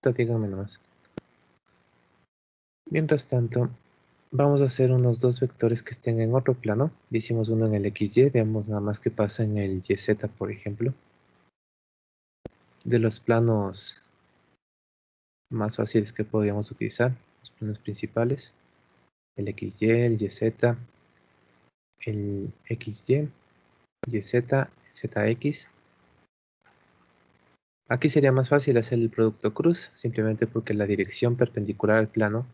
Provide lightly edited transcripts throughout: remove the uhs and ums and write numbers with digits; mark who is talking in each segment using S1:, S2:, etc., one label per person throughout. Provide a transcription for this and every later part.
S1: díganme nomás. Mientras tanto, vamos a hacer unos dos vectores que estén en otro plano. Hicimos uno en el XY, veamos nada más qué pasa en el YZ, por ejemplo. De los planos más fáciles que podríamos utilizar, los planos principales, el XY, el YZ, el XY, YZ, ZX. Aquí sería más fácil hacer el producto cruz, simplemente porque la dirección perpendicular al plano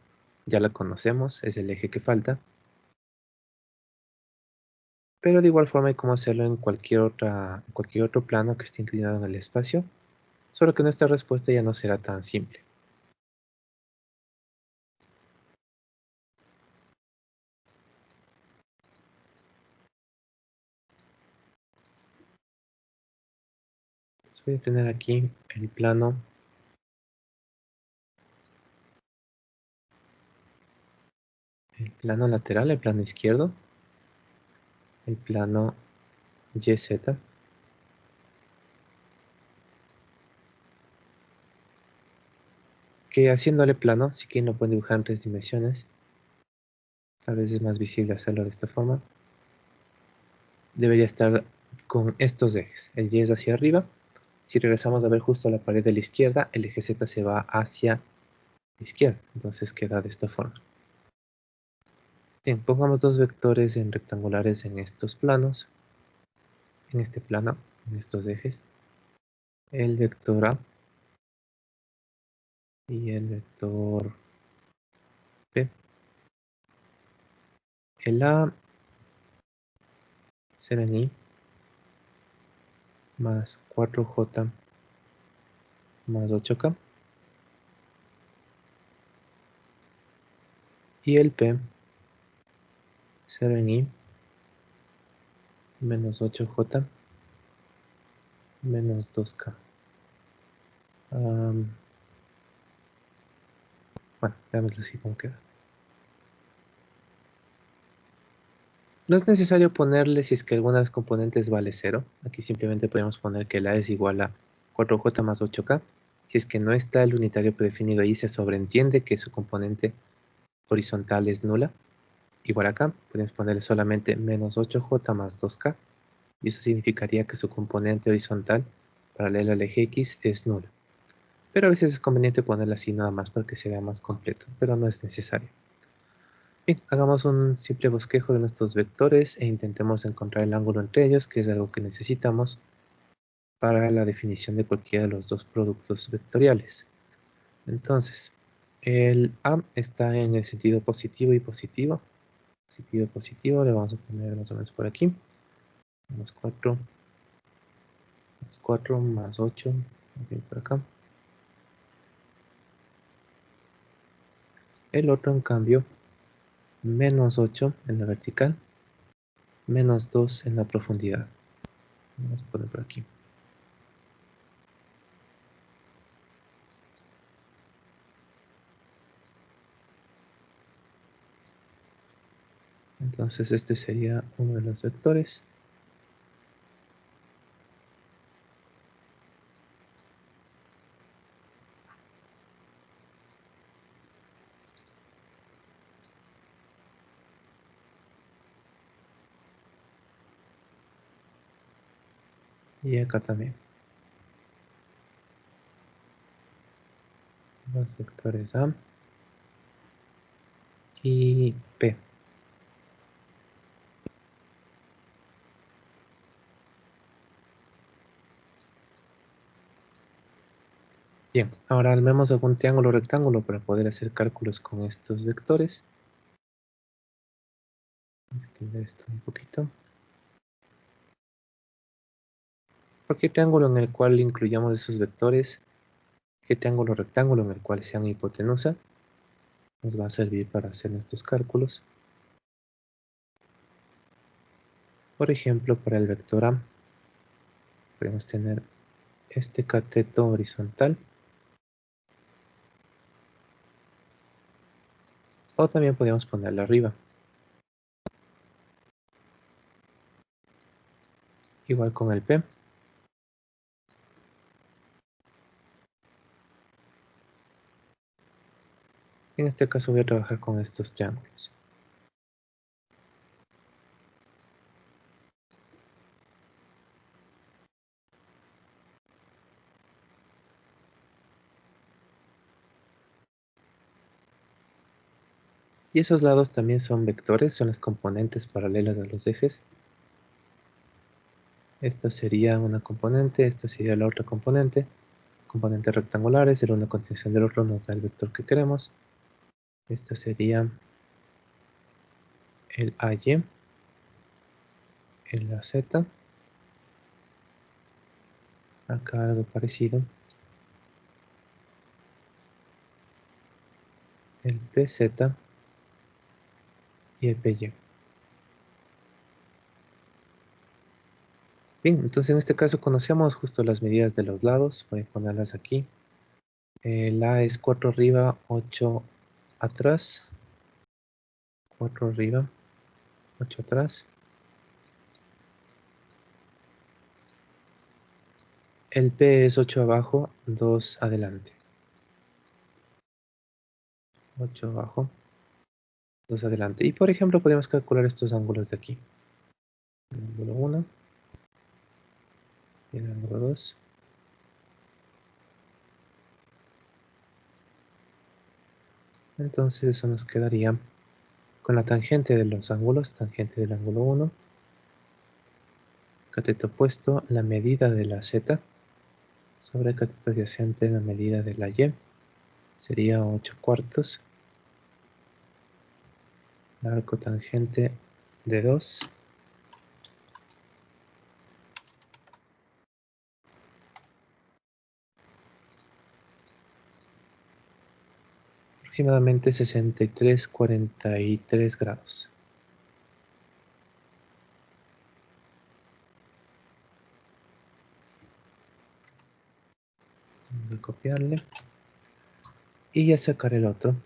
S1: ya la conocemos, es el eje que falta. Pero de igual forma hay como hacerlo en cualquier otro plano que esté inclinado en el espacio, solo que nuestra respuesta ya no será tan simple. Entonces voy a tener aquí el plano lateral, el plano izquierdo, el plano YZ, que haciéndole plano, si quieren lo pueden dibujar en 3 dimensiones, tal vez es más visible hacerlo de esta forma. Debería estar con estos ejes, el Y es hacia arriba. Si regresamos a ver justo a la pared de la izquierda, el eje Z se va hacia la izquierda, entonces queda de esta forma. Bien, pongamos dos vectores en rectangulares en estos planos, en este plano, en estos ejes, el vector A y el vector B. El A será en I más 4J más 8K, y el P será en I menos 8J menos 2K. Bueno, veámoslo así como queda. No es necesario ponerle si es que alguna de las componentes vale 0. Aquí simplemente podemos poner que el A es igual a 4J más 8K. Si es que no está el unitario predefinido ahí, se sobreentiende que su componente horizontal es nula. Igual acá, podemos ponerle solamente menos 8J más 2K. Y eso significaría que su componente horizontal paralela al eje X es nula. Pero a veces es conveniente ponerla así nada más para que se vea más completo, pero no es necesario. Bien, hagamos un simple bosquejo de nuestros vectores e intentemos encontrar el ángulo entre ellos, que es algo que necesitamos para la definición de cualquiera de los dos productos vectoriales. Entonces, el A está en el sentido positivo y positivo. Positivo, positivo, le vamos a poner más o menos por aquí. Más 4, más 4, más 8, más por acá. El otro, en cambio, menos 8 en la vertical, menos 2 en la profundidad. Vamos a poner por aquí. Entonces este sería uno de los vectores. Y acá también. Los vectores A y P. Bien, ahora armemos algún triángulo o rectángulo para poder hacer cálculos con estos vectores. Voy a extender esto un poquito. Cualquier triángulo en el cual incluyamos esos vectores, cualquier triángulo o rectángulo en el cual sean hipotenusa, nos va a servir para hacer nuestros cálculos. Por ejemplo, para el vector A, podemos tener este cateto horizontal. O también podríamos ponerlo arriba. Igual con el P. En este caso voy a trabajar con estos triángulos. Y esos lados también son vectores, son las componentes paralelas a los ejes. Esta sería una componente, esta sería la otra componente. Componentes rectangulares, el una continuación del otro nos da el vector que queremos. Esta sería el AY, el AZ. Acá algo parecido. El PZ y el PY. Bien, entonces en este caso conocemos justo las medidas de los lados. Voy a ponerlas aquí. La es 4 arriba, 8 atrás. 4 arriba, 8 atrás. El P es 8 abajo, 2 adelante. 8 abajo, 2 adelante. Y por ejemplo podemos calcular estos ángulos de aquí. El ángulo 1 y el ángulo 2. Entonces eso nos quedaría con la tangente de los ángulos, tangente del ángulo 1, cateto opuesto, la medida de la Z, sobre cateto adyacente, la medida de la Y, sería 8 cuartos, el arco tangente de 2, aproximadamente 63,43 grados. Vamos a copiarle y ya sacar el otro.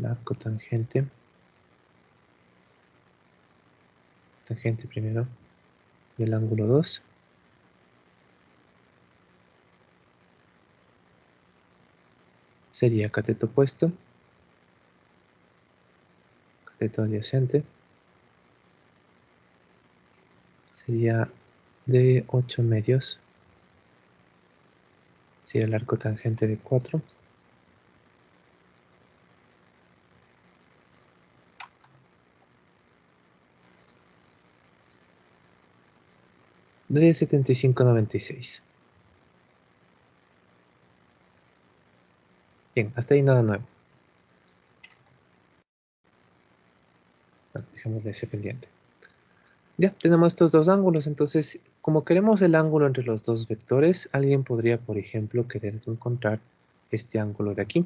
S1: El arco tangente primero del ángulo 2. Sería cateto opuesto, cateto adyacente, sería de 8 medios, sería el arco tangente de 4. De 75,96. Bien, hasta ahí nada nuevo. Bueno, dejemos de ese pendiente. Ya, tenemos estos dos ángulos, entonces, como queremos el ángulo entre los dos vectores, alguien podría, por ejemplo, querer encontrar este ángulo de aquí.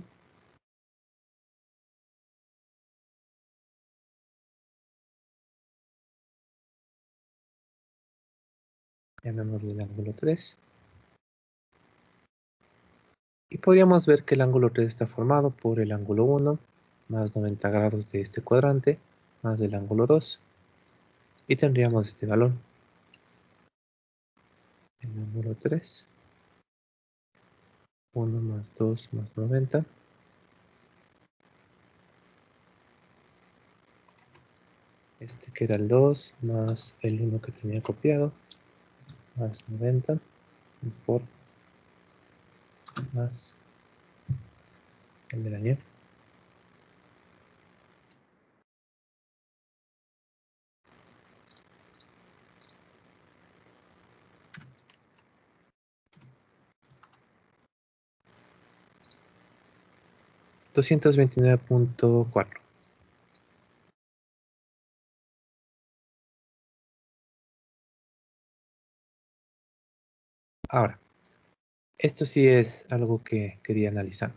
S1: Llamémosle el ángulo 3. Y podríamos ver que el ángulo 3 está formado por el ángulo 1, más 90 grados de este cuadrante, más del ángulo 2. Y tendríamos este valor. El ángulo 3, 1 más 2 más 90. Este que era el 2 más el 1 que tenía copiado, más 90 por más el de la Y. $229.4. Ahora, esto sí es algo que quería analizar.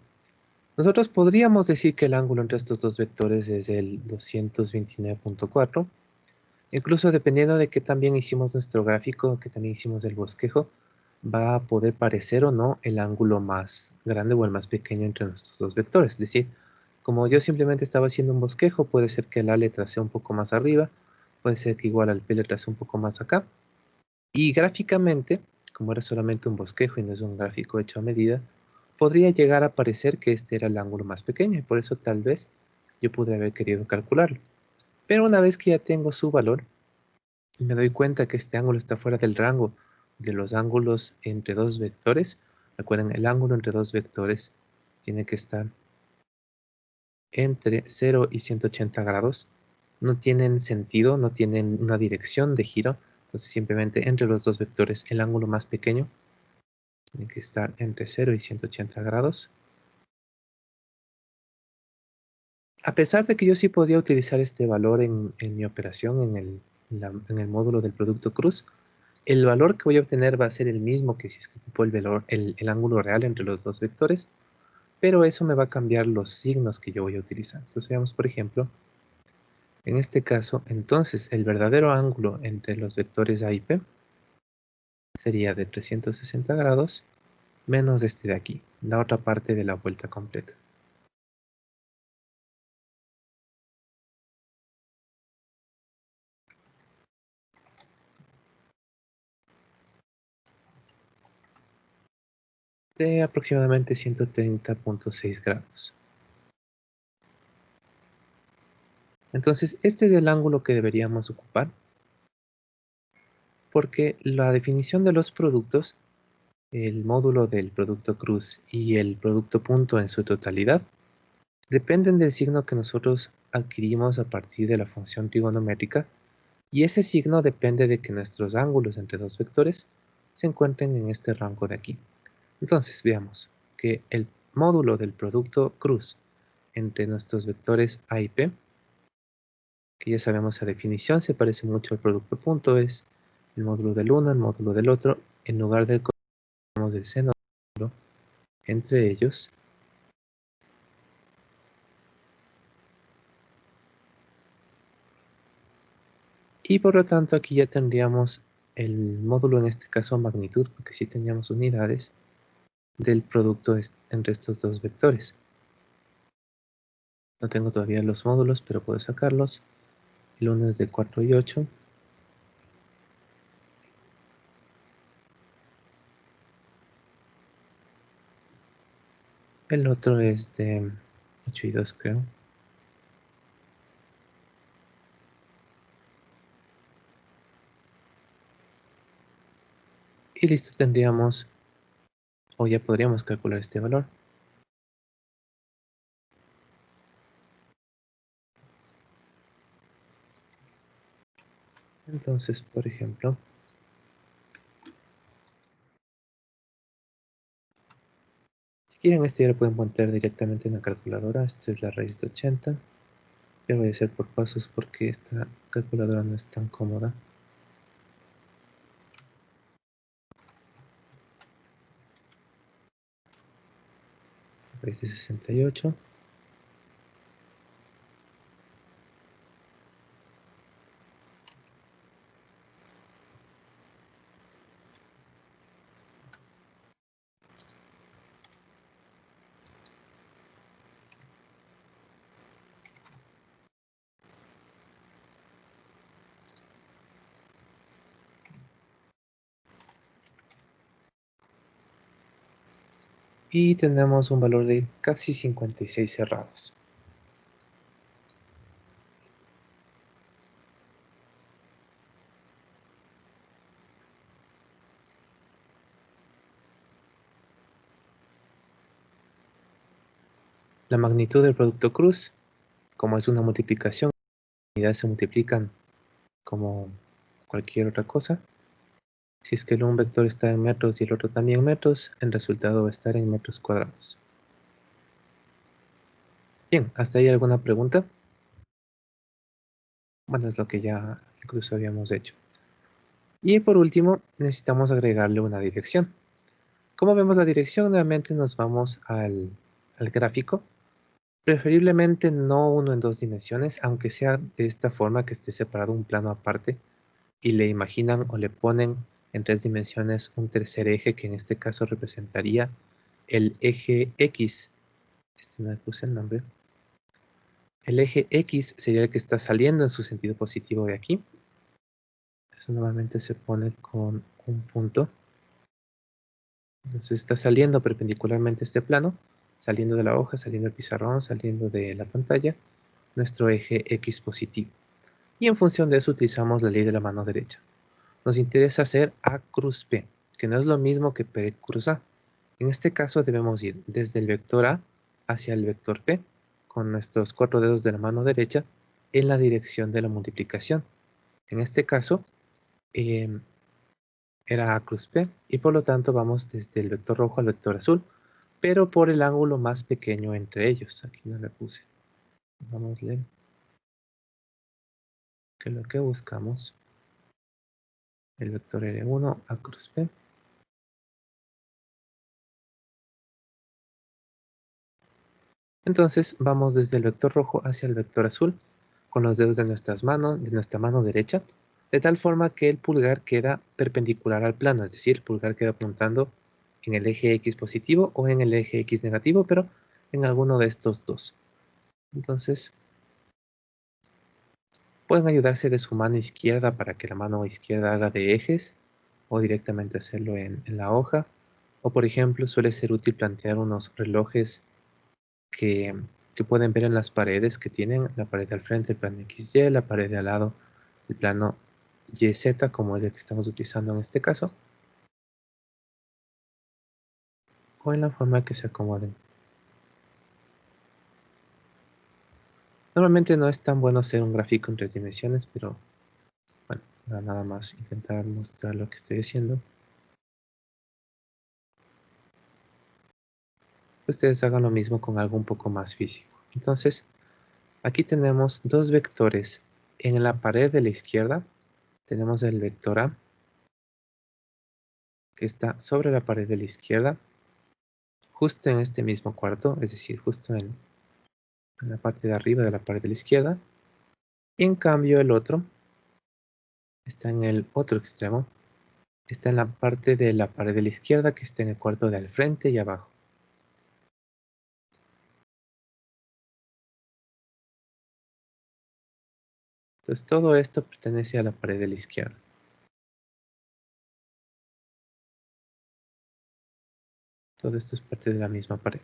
S1: Nosotros podríamos decir que el ángulo entre estos dos vectores es el 229.4. Incluso dependiendo de qué también hicimos nuestro gráfico, que también hicimos el bosquejo, va a poder parecer o no el ángulo más grande o el más pequeño entre nuestros dos vectores. Es decir, como yo simplemente estaba haciendo un bosquejo, puede ser que la letra sea un poco más arriba, puede ser que igual al P letra sea un poco más acá. Y gráficamente, como era solamente un bosquejo y no es un gráfico hecho a medida, podría llegar a parecer que este era el ángulo más pequeño y por eso tal vez yo podría haber querido calcularlo. Pero una vez que ya tengo su valor y me doy cuenta que este ángulo está fuera del rango de los ángulos entre dos vectores, recuerden, el ángulo entre dos vectores tiene que estar entre 0 y 180 grados. No tienen sentido, no tienen una dirección de giro, entonces simplemente entre los dos vectores el ángulo más pequeño tiene que estar entre 0 y 180 grados. A pesar de que yo sí podría utilizar este valor en mi operación en el módulo del producto cruz, el valor que voy a obtener va a ser el mismo que si es que ocupo el ángulo real entre los dos vectores, pero eso me va a cambiar los signos que yo voy a utilizar. Entonces veamos, por ejemplo, en este caso, entonces el verdadero ángulo entre los vectores A y P sería de 360 grados menos este de aquí, la otra parte de la vuelta completa. De aproximadamente 130.6 grados. Entonces, este es el ángulo que deberíamos ocupar, porque la definición de los productos, el módulo del producto cruz y el producto punto en su totalidad, dependen del signo que nosotros adquirimos a partir de la función trigonométrica, y ese signo depende de que nuestros ángulos entre dos vectores se encuentren en este rango de aquí. Entonces, veamos que el módulo del producto cruz entre nuestros vectores A y P, que ya sabemos la definición, se parece mucho al producto punto, es el módulo del uno, el módulo del otro, en lugar del del seno entre ellos, y por lo tanto aquí ya tendríamos el módulo, en este caso magnitud, porque si teníamos unidades del producto entre estos dos vectores. No tengo todavía los módulos, pero puedo sacarlos. El uno es de 4 y 8. El otro es de 8 y 2, creo. Y listo, tendríamos, o ya podríamos calcular este valor. Entonces, por ejemplo, si quieren esto ya lo pueden poner directamente en la calculadora. Esto es la raíz de 80. Pero voy a hacer por pasos porque esta calculadora no es tan cómoda. Raíz de 68. Y tenemos un valor de casi 56 cerrados. La magnitud del producto cruz, como es una multiplicación, las unidades se multiplican como cualquier otra cosa. Si es que un vector está en metros y el otro también en metros, el resultado va a estar en metros cuadrados. Bien, ¿hasta ahí alguna pregunta? Bueno, es lo que ya incluso habíamos hecho. Y por último, necesitamos agregarle una dirección. Como vemos la dirección, nuevamente nos vamos al gráfico. Preferiblemente no uno en dos dimensiones, aunque sea de esta forma, que esté separado un plano aparte, y le imaginan o le ponen en tres dimensiones un tercer eje, que en este caso representaría el eje X. No le puse el nombre. El eje X sería el que está saliendo en su sentido positivo de aquí. Eso normalmente se pone con un punto. Entonces está saliendo perpendicularmente este plano, saliendo de la hoja, saliendo del pizarrón, saliendo de la pantalla, nuestro eje X positivo. Y en función de eso utilizamos la ley de la mano derecha. Nos interesa hacer A cruz P, que no es lo mismo que P cruz A. En este caso debemos ir desde el vector A hacia el vector P, con nuestros 4 dedos de la mano derecha en la dirección de la multiplicación. En este caso, era A cruz P, y por lo tanto vamos desde el vector rojo al vector azul, pero por el ángulo más pequeño entre ellos. Aquí no le puse. Vamos a leer que lo que buscamos, el vector R1, A cruz P. Entonces vamos desde el vector rojo hacia el vector azul, con los dedos de nuestras manos, de nuestra mano derecha, de tal forma que el pulgar queda perpendicular al plano, es decir, el pulgar queda apuntando en el eje X positivo o en el eje X negativo, pero en alguno de estos dos. Entonces, pueden ayudarse de su mano izquierda para que la mano izquierda haga de ejes, o directamente hacerlo en la hoja, o por ejemplo suele ser útil plantear unos relojes que, que pueden ver en las paredes que tienen, la pared al frente, el plano XY, la pared de al lado, el plano YZ, como es el que estamos utilizando en este caso, o en la forma que se acomoden. Normalmente no es tan bueno hacer un gráfico en 3 dimensiones, pero bueno, nada más intentar mostrar lo que estoy haciendo. Ustedes hagan lo mismo con algo un poco más físico. Entonces, aquí tenemos dos vectores. En la pared de la izquierda tenemos el vector A, que está sobre la pared de la izquierda, justo en este mismo cuarto, es decir, justo en la parte de arriba de la pared de la izquierda. Y en cambio el otro está en el otro extremo, está en la parte de la pared de la izquierda que está en el cuarto de al frente y abajo. Entonces todo esto pertenece a la pared de la izquierda. Todo esto es parte de la misma pared.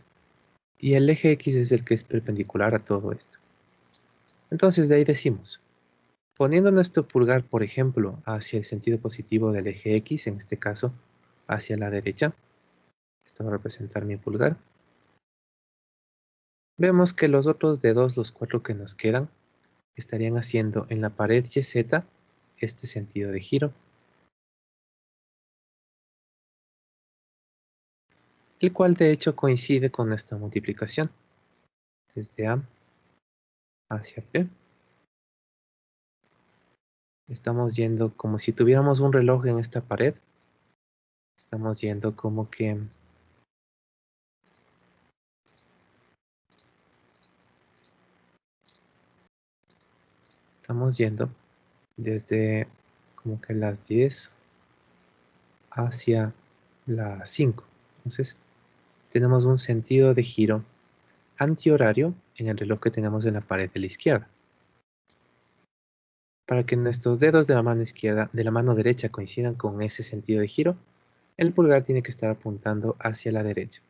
S1: Y el eje X es el que es perpendicular a todo esto. Entonces de ahí decimos, poniendo nuestro pulgar, por ejemplo, hacia el sentido positivo del eje X, en este caso hacia la derecha, esto va a representar mi pulgar, vemos que los otros dedos, los 4 que nos quedan, estarían haciendo en la pared YZ este sentido de giro, el cual de hecho coincide con nuestra multiplicación, desde A hacia P. Estamos yendo como si tuviéramos un reloj en esta pared, estamos yendo como que estamos yendo desde como que las 10 hacia las 5. Entonces tenemos un sentido de giro antihorario en el reloj que tenemos en la pared de la izquierda. Para que nuestros dedos de la mano izquierda, de la mano derecha coincidan con ese sentido de giro, el pulgar tiene que estar apuntando hacia la derecha.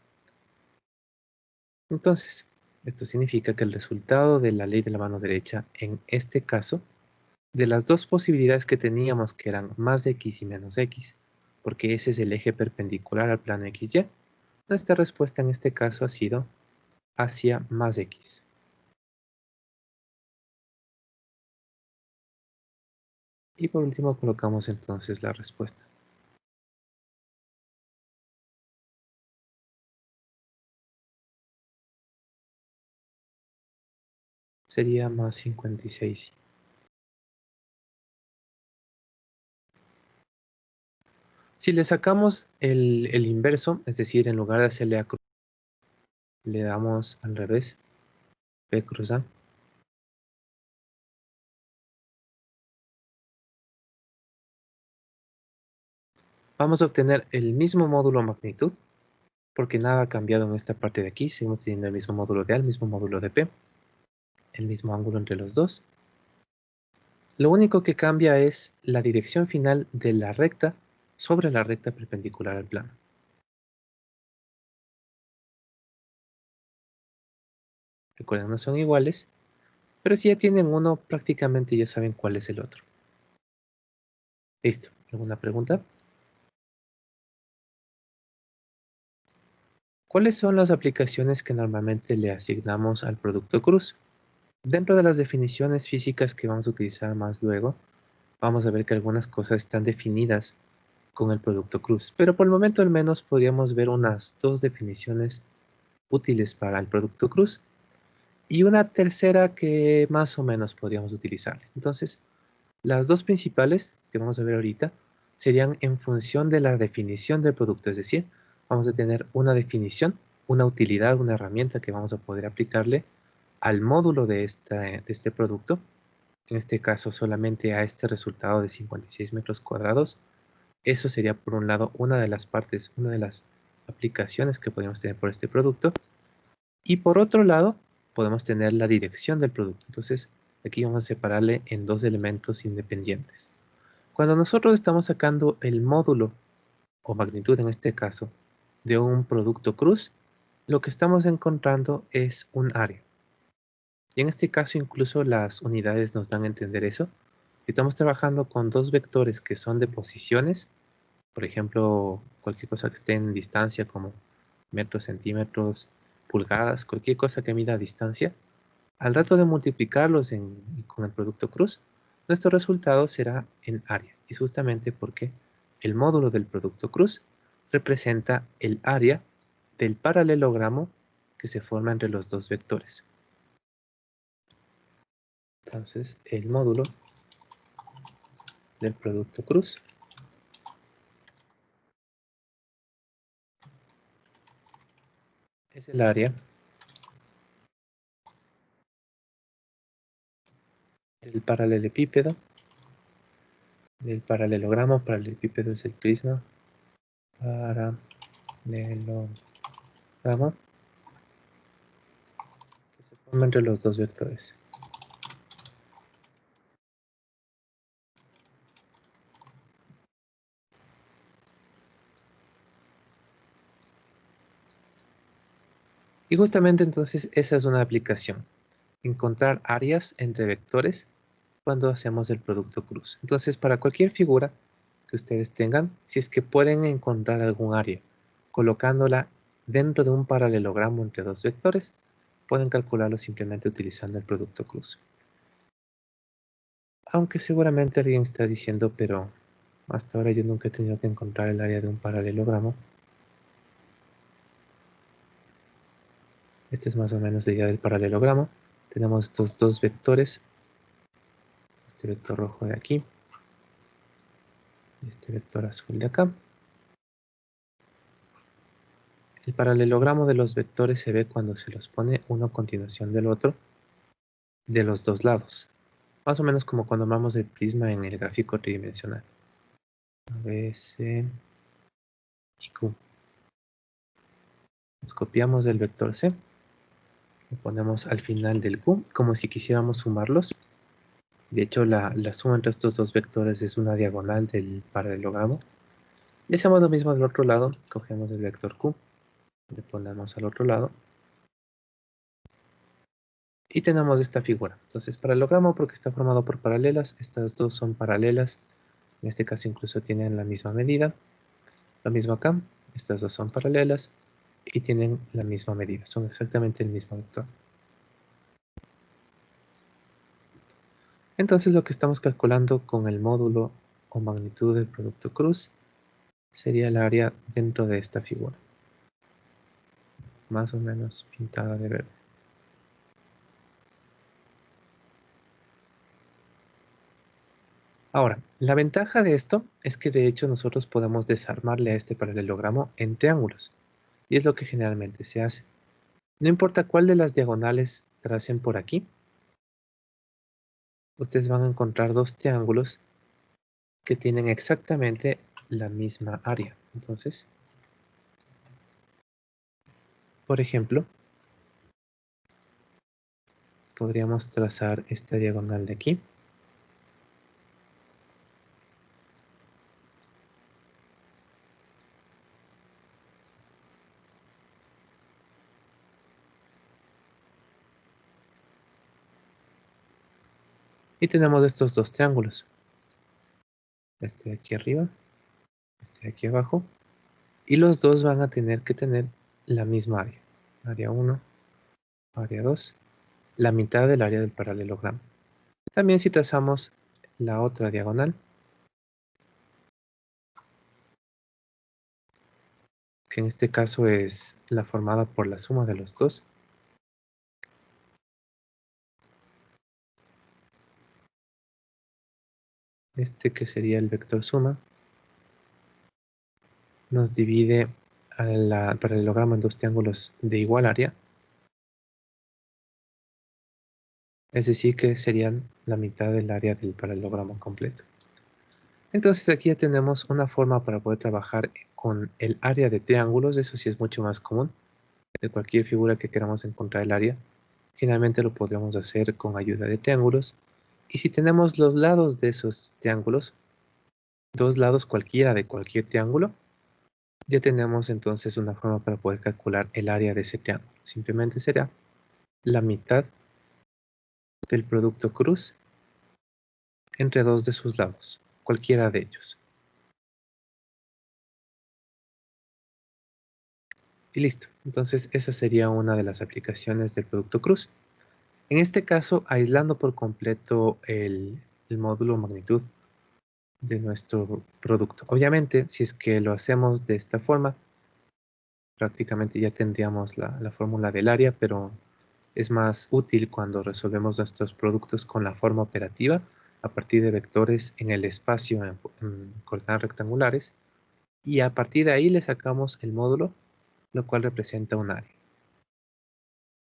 S1: Entonces, esto significa que el resultado de la ley de la mano derecha, en este caso, de las dos posibilidades que teníamos, que eran más x y menos x, porque ese es el eje perpendicular al plano XY, nuestra respuesta en este caso ha sido hacia más x. Y por último colocamos entonces la respuesta. Sería más 56. Si le sacamos el inverso, es decir, en lugar de hacerle A cruz, le damos al revés, P cruz A, vamos a obtener el mismo módulo magnitud, porque nada ha cambiado en esta parte de aquí, seguimos teniendo el mismo módulo de A, el mismo módulo de P, el mismo ángulo entre los dos. Lo único que cambia es la dirección final de la recta sobre la recta perpendicular al plano. Recuerden, no son iguales, pero si ya tienen uno, prácticamente ya saben cuál es el otro. Listo. ¿Alguna pregunta? ¿Cuáles son las aplicaciones que normalmente le asignamos al producto cruz? Dentro de las definiciones físicas que vamos a utilizar más luego, vamos a ver que algunas cosas están definidas con el producto cruz, pero por el momento al menos podríamos ver unas dos definiciones útiles para el producto cruz y una tercera que más o menos podríamos utilizar. Entonces, las dos principales que vamos a ver ahorita serían en función de la definición del producto, es decir, vamos a tener una definición, una utilidad, una herramienta que vamos a poder aplicarle al módulo de este producto, en este caso solamente a este resultado de 56 metros cuadrados. Eso sería por un lado una de las partes, una de las aplicaciones que podemos tener por este producto. Y por otro lado, podemos tener la dirección del producto. Entonces, aquí vamos a separarle en dos elementos independientes. Cuando nosotros estamos sacando el módulo, o magnitud en este caso, de un producto cruz, lo que estamos encontrando es un área. Y en este caso incluso las unidades nos dan a entender eso. Estamos trabajando con dos vectores que son de posiciones, por ejemplo, cualquier cosa que esté en distancia como metros, centímetros, pulgadas, cualquier cosa que mida distancia. Al rato de multiplicarlos con el producto cruz, nuestro resultado será en área. Y es justamente porque el módulo del producto cruz representa el área del paralelogramo que se forma entre los dos vectores. Entonces, el módulo del producto cruz es el área del paralelepípedo, del paralelogramo. Paralelepípedo es el prisma, paralelogramo, que se forma entre los dos vectores. Y justamente entonces esa es una aplicación, encontrar áreas entre vectores cuando hacemos el producto cruz. Entonces, para cualquier figura que ustedes tengan, si es que pueden encontrar algún área colocándola dentro de un paralelogramo entre dos vectores, pueden calcularlo simplemente utilizando el producto cruz. Aunque seguramente alguien está diciendo, pero hasta ahora yo nunca he tenido que encontrar el área de un paralelogramo. Esta es más o menos la idea del paralelogramo. Tenemos estos dos vectores, este vector rojo de aquí y este vector azul de acá. El paralelogramo de los vectores se ve cuando se los pone uno a continuación del otro de los dos lados. Más o menos como cuando armamos el prisma en el gráfico tridimensional. ABC y Q. Nos copiamos del vector C, lo ponemos al final del Q, como si quisiéramos sumarlos. De hecho, la suma entre estos dos vectores es una diagonal del paralelogramo. Y hacemos lo mismo del otro lado, cogemos el vector Q, le ponemos al otro lado. Y tenemos esta figura. Entonces, paralelogramo porque está formado por paralelas. Estas dos son paralelas. En este caso incluso tienen la misma medida. Lo mismo acá. Estas dos son paralelas y tienen la misma medida. Son exactamente el mismo vector. Entonces lo que estamos calculando con el módulo o magnitud del producto cruz sería el área dentro de esta figura. Más o menos pintada de verde. Ahora, la ventaja de esto es que de hecho nosotros podemos desarmarle a este paralelogramo en triángulos. Y es lo que generalmente se hace. No importa cuál de las diagonales tracen por aquí, ustedes van a encontrar dos triángulos que tienen exactamente la misma área. Entonces, por ejemplo, podríamos trazar esta diagonal de aquí. Y tenemos estos dos triángulos. Este de aquí arriba, este de aquí abajo. Y los dos van a tener que tener la misma área. Área 1, área 2, la mitad del área del paralelogramo. También si trazamos la otra diagonal, que en este caso es la formada por la suma de los dos. Este que sería el vector suma, nos divide al paralelogramo en dos triángulos de igual área. Es decir, que serían la mitad del área del paralelogramo completo. Entonces aquí ya tenemos una forma para poder trabajar con el área de triángulos. Eso sí es mucho más común. De cualquier figura que queramos encontrar el área, generalmente lo podríamos hacer con ayuda de triángulos. Y si tenemos los lados de esos triángulos, dos lados cualquiera de cualquier triángulo, ya tenemos entonces una forma para poder calcular el área de ese triángulo. Simplemente será la mitad del producto cruz entre dos de sus lados, cualquiera de ellos. Y listo. Entonces esa sería una de las aplicaciones del producto cruz. En este caso, aislando por completo el módulo magnitud de nuestro producto. Obviamente, si es que lo hacemos de esta forma, prácticamente ya tendríamos la fórmula del área, pero es más útil cuando resolvemos nuestros productos con la forma operativa a partir de vectores en el espacio en coordenadas rectangulares, y a partir de ahí le sacamos el módulo, lo cual representa un área.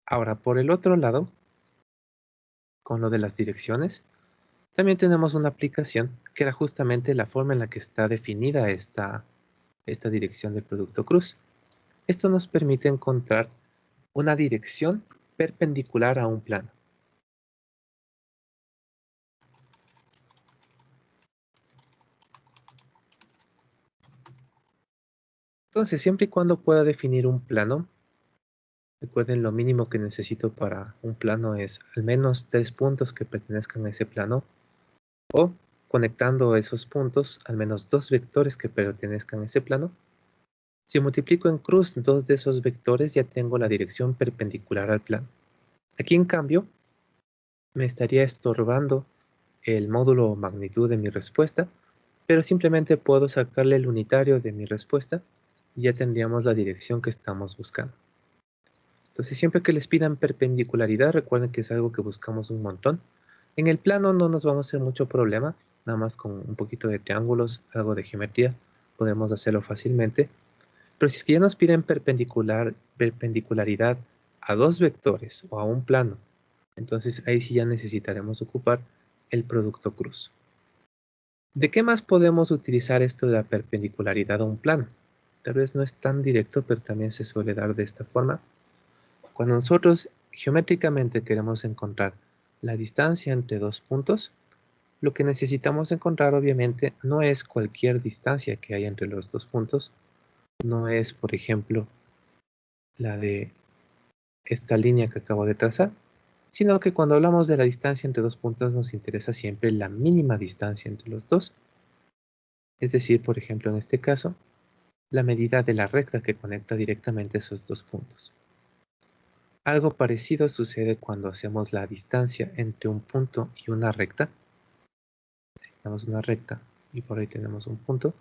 S1: Ahora, por el otro lado, con lo de las direcciones, también tenemos una aplicación que era justamente la forma en la que está definida esta dirección del producto cruz. Esto nos permite encontrar una dirección perpendicular a un plano. Entonces, siempre y cuando pueda definir un plano, recuerden, lo mínimo que necesito para un plano es al menos 3 puntos que pertenezcan a ese plano, o conectando esos puntos, al menos 2 vectores que pertenezcan a ese plano. Si multiplico en cruz 2 de esos vectores, ya tengo la dirección perpendicular al plano. Aquí, en cambio, me estaría estorbando el módulo magnitud de mi respuesta, pero simplemente puedo sacarle el unitario de mi respuesta y ya tendríamos la dirección que estamos buscando. Entonces, siempre que les pidan perpendicularidad, recuerden que es algo que buscamos un montón. En el plano no nos vamos a hacer mucho problema, nada más con un poquito de triángulos, algo de geometría, podemos hacerlo fácilmente. Pero si es que ya nos piden perpendicularidad a dos vectores o a un plano, entonces ahí sí ya necesitaremos ocupar el producto cruz. ¿De qué más podemos utilizar esto de la perpendicularidad a un plano? Tal vez no es tan directo, pero también se suele dar de esta forma. Cuando nosotros geométricamente queremos encontrar la distancia entre dos puntos, lo que necesitamos encontrar obviamente no es cualquier distancia que haya entre los dos puntos, no es, por ejemplo, la de esta línea que acabo de trazar, sino que cuando hablamos de la distancia entre dos puntos nos interesa siempre la mínima distancia entre los dos, es decir, por ejemplo, en este caso, la medida de la recta que conecta directamente esos dos puntos. Algo parecido sucede cuando hacemos la distancia entre un punto y una recta. Si tenemos una recta y por ahí tenemos un punto.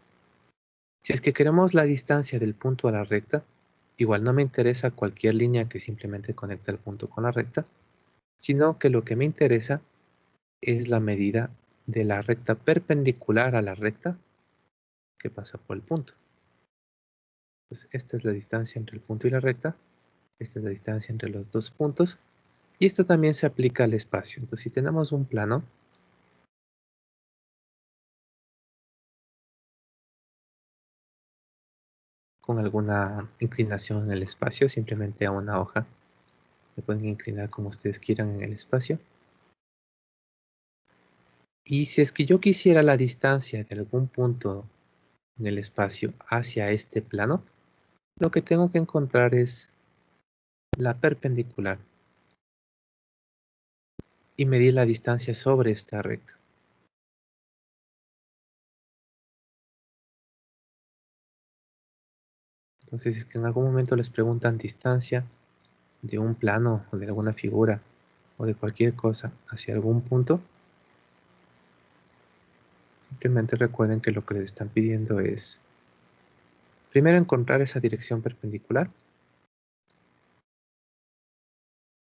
S1: Si es que queremos la distancia del punto a la recta, igual no me interesa cualquier línea que simplemente conecta el punto con la recta, sino que lo que me interesa es la medida de la recta perpendicular a la recta que pasa por el punto. Pues esta es la distancia entre el punto y la recta, esta es la distancia entre los dos puntos, y esto también se aplica al espacio. Entonces, si tenemos un plano, con alguna inclinación en el espacio, simplemente a una hoja, le pueden inclinar como ustedes quieran en el espacio. Y si es que yo quisiera la distancia de algún punto en el espacio hacia este plano, lo que tengo que encontrar es la perpendicular. y medir la distancia sobre esta recta. Entonces, si es que en algún momento les preguntan distancia de un plano o de alguna figura o de cualquier cosa hacia algún punto, simplemente recuerden que lo que les están pidiendo es primero encontrar esa dirección perpendicular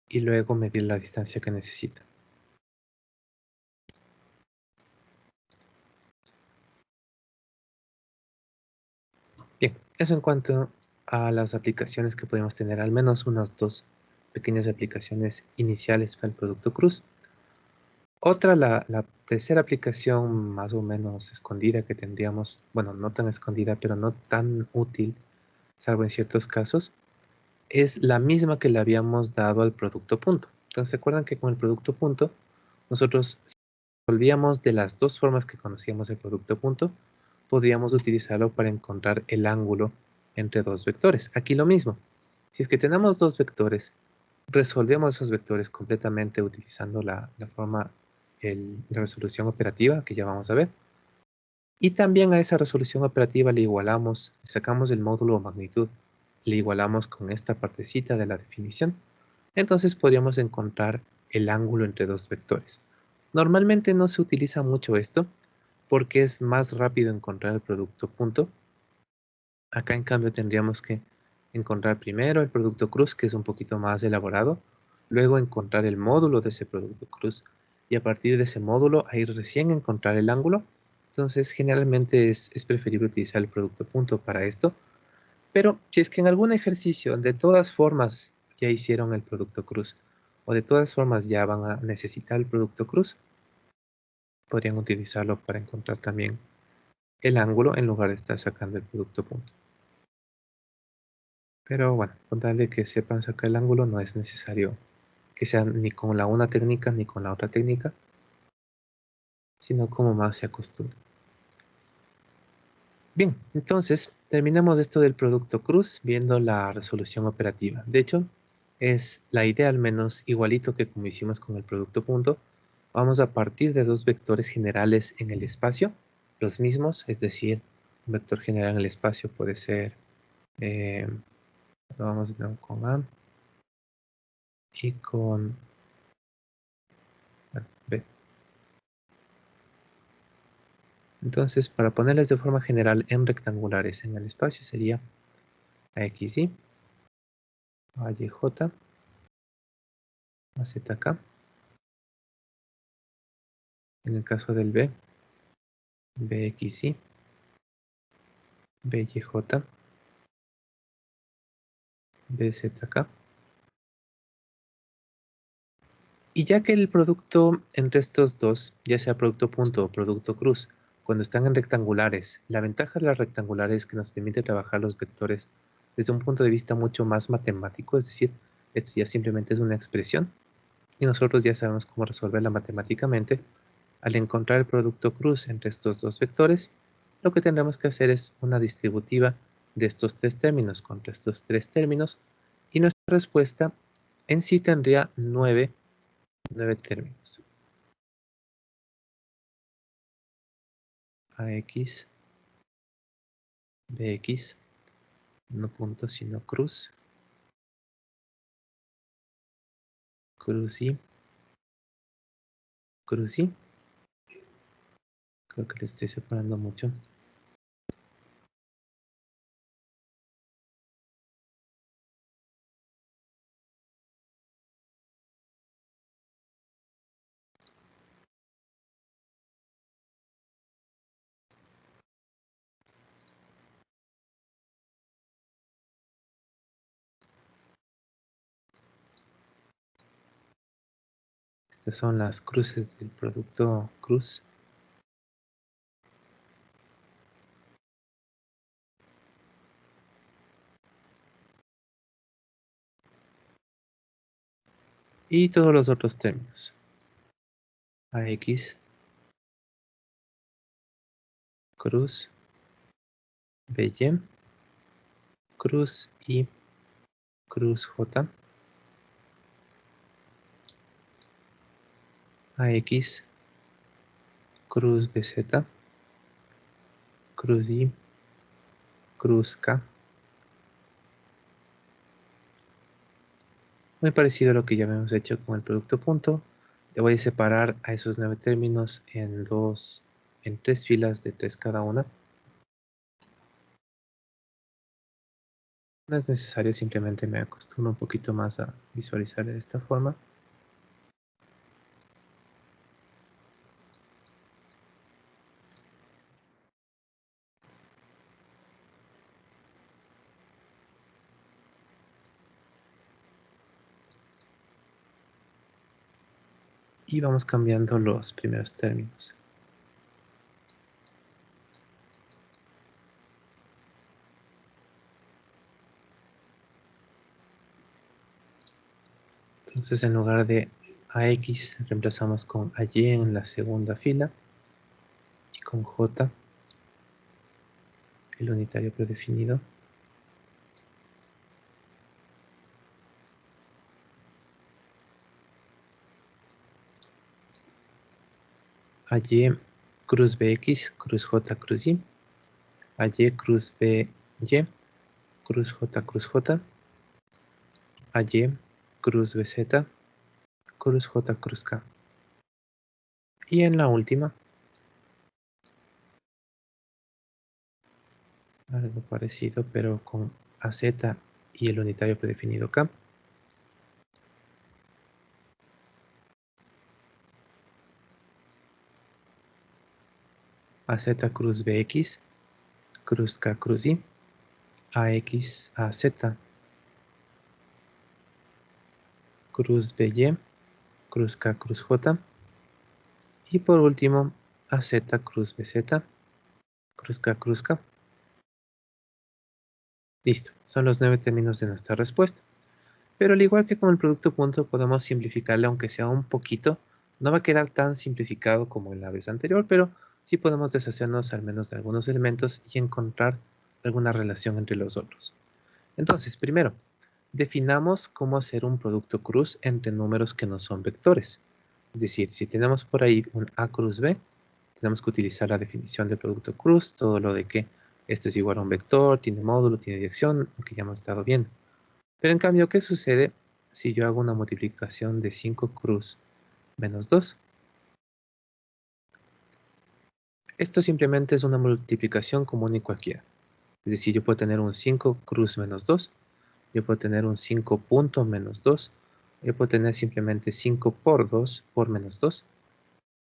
S1: y luego medir la distancia que necesitan. Bien, eso en cuanto a las aplicaciones que podemos tener, al menos unas dos pequeñas aplicaciones iniciales para el producto Cruz. Otra, la tercera aplicación más o menos escondida que tendríamos, bueno, no tan escondida, pero no tan útil, salvo en ciertos casos, es la misma que le habíamos dado al producto punto. Entonces, ¿se acuerdan que con el producto punto nosotros resolvíamos de las dos formas que conocíamos el producto punto? Podríamos utilizarlo para encontrar el ángulo entre dos vectores. Aquí lo mismo. Si es que tenemos dos vectores, resolvemos esos vectores completamente utilizando la forma, la resolución operativa que ya vamos a ver. Y también a esa resolución operativa le igualamos, le sacamos el módulo o magnitud, le igualamos con esta partecita de la definición. Entonces podríamos encontrar el ángulo entre dos vectores. Normalmente no se utiliza mucho esto porque es más rápido encontrar el producto punto. Acá en cambio tendríamos que encontrar primero el producto cruz, que es un poquito más elaborado, luego encontrar el módulo de ese producto cruz y a partir de ese módulo ahí recién encontrar el ángulo. Entonces generalmente es preferible utilizar el producto punto para esto, pero si es que en algún ejercicio de todas formas ya hicieron el producto cruz o de todas formas ya van a necesitar el producto cruz, podrían utilizarlo para encontrar también el ángulo en lugar de estar sacando el producto punto. Pero bueno, con tal de que sepan sacar el ángulo, no es necesario que sea ni con la una técnica ni con la otra técnica, sino como más se acostumbra. Bien, entonces terminamos esto del producto cruz viendo la resolución operativa. De hecho, es la idea al menos igualito que como hicimos con el producto punto. Vamos a partir de dos vectores generales en el espacio, los mismos, es decir, un vector general en el espacio puede ser, eh, lo vamos a tener con A y con B. Entonces, para ponerles de forma general en rectangulares en el espacio sería AXY, AYJ, AZK. En el caso del B, BXY, BYJ, BZK. Y ya que el producto entre estos dos, ya sea producto punto o producto cruz, cuando están en rectangulares, la ventaja de las rectangulares es que nos permite trabajar los vectores desde un punto de vista mucho más matemático, es decir, esto ya simplemente es una expresión y nosotros ya sabemos cómo resolverla matemáticamente. Al encontrar el producto cruz entre estos dos vectores, lo que tendremos que hacer es una distributiva de estos tres términos contra estos tres términos y nuestra respuesta en sí tendría nueve términos. AX, BX, no punto sino cruz, cruz y, cruz y. Creo que le estoy separando mucho. Estas son las cruces del producto cruz. Y todos los otros términos. AX, cruz, BY, cruz y cruz J. AX, cruz BZ, cruz Y, cruz K. Muy parecido a lo que ya habíamos hecho con el producto punto. Le voy a separar a esos 9 términos en 3 filas de 3 cada una. No es necesario, simplemente me acostumbro un poquito más a visualizar de esta forma. Y vamos cambiando los primeros términos. Entonces en lugar de AX reemplazamos con AY en la segunda fila y con J, el unitario predefinido. AY cruz BX, cruz J, cruz Y. AY cruz BY, cruz J, cruz J. AY cruz BZ, cruz J, cruz K. Y en la última, algo parecido pero con AZ y el unitario predefinido K. AZ cruz BX, cruz K, cruz Y. AX, AZ, cruz BY, cruz K, cruz J. Y por último, AZ, cruz BZ, cruz K, cruz K. Listo, son los 9 términos de nuestra respuesta. Pero al igual que con el producto punto, podemos simplificarle aunque sea un poquito. No va a quedar tan simplificado como en la vez anterior, pero sí podemos deshacernos al menos de algunos elementos y encontrar alguna relación entre los otros. Entonces, primero, definamos cómo hacer un producto cruz entre números que no son vectores. Es decir, si tenemos por ahí un A cruz B, tenemos que utilizar la definición del producto cruz, todo lo de que esto es igual a un vector, tiene módulo, tiene dirección, lo que ya hemos estado viendo. Pero en cambio, ¿qué sucede si yo hago una multiplicación de 5 cruz menos 2? Esto simplemente es una multiplicación común y cualquiera. Es decir, yo puedo tener un 5 cruz menos 2, yo puedo tener un 5 punto menos 2, yo puedo tener simplemente 5 por 2 por menos 2.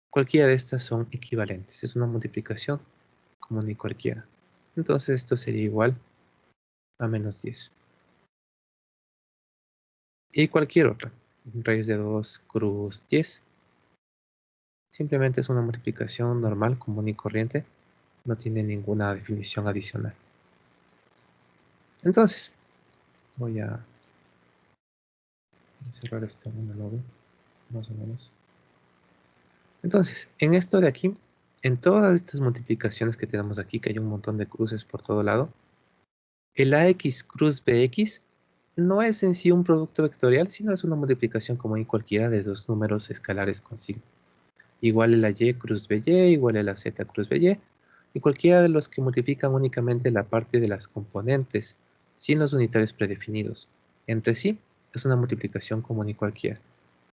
S1: Cualquiera de estas son equivalentes, es una multiplicación común y cualquiera. Entonces esto sería igual a menos 10. Y cualquier otra, raíz de 2 cruz 10. Simplemente es una multiplicación normal, común y corriente. No tiene ninguna definición adicional. Entonces, voy a cerrar esto en una nube, más o menos. Entonces, en esto de aquí, en todas estas multiplicaciones que tenemos aquí, que hay un montón de cruces por todo lado, el AX cruz BX no es en sí un producto vectorial, sino es una multiplicación común y cualquiera de dos números escalares con signo. Igual el AY cruz BY, igual el AZ cruz BY, y cualquiera de los que multiplican únicamente la parte de las componentes, sin los unitarios predefinidos. Entre sí, es una multiplicación común y cualquiera.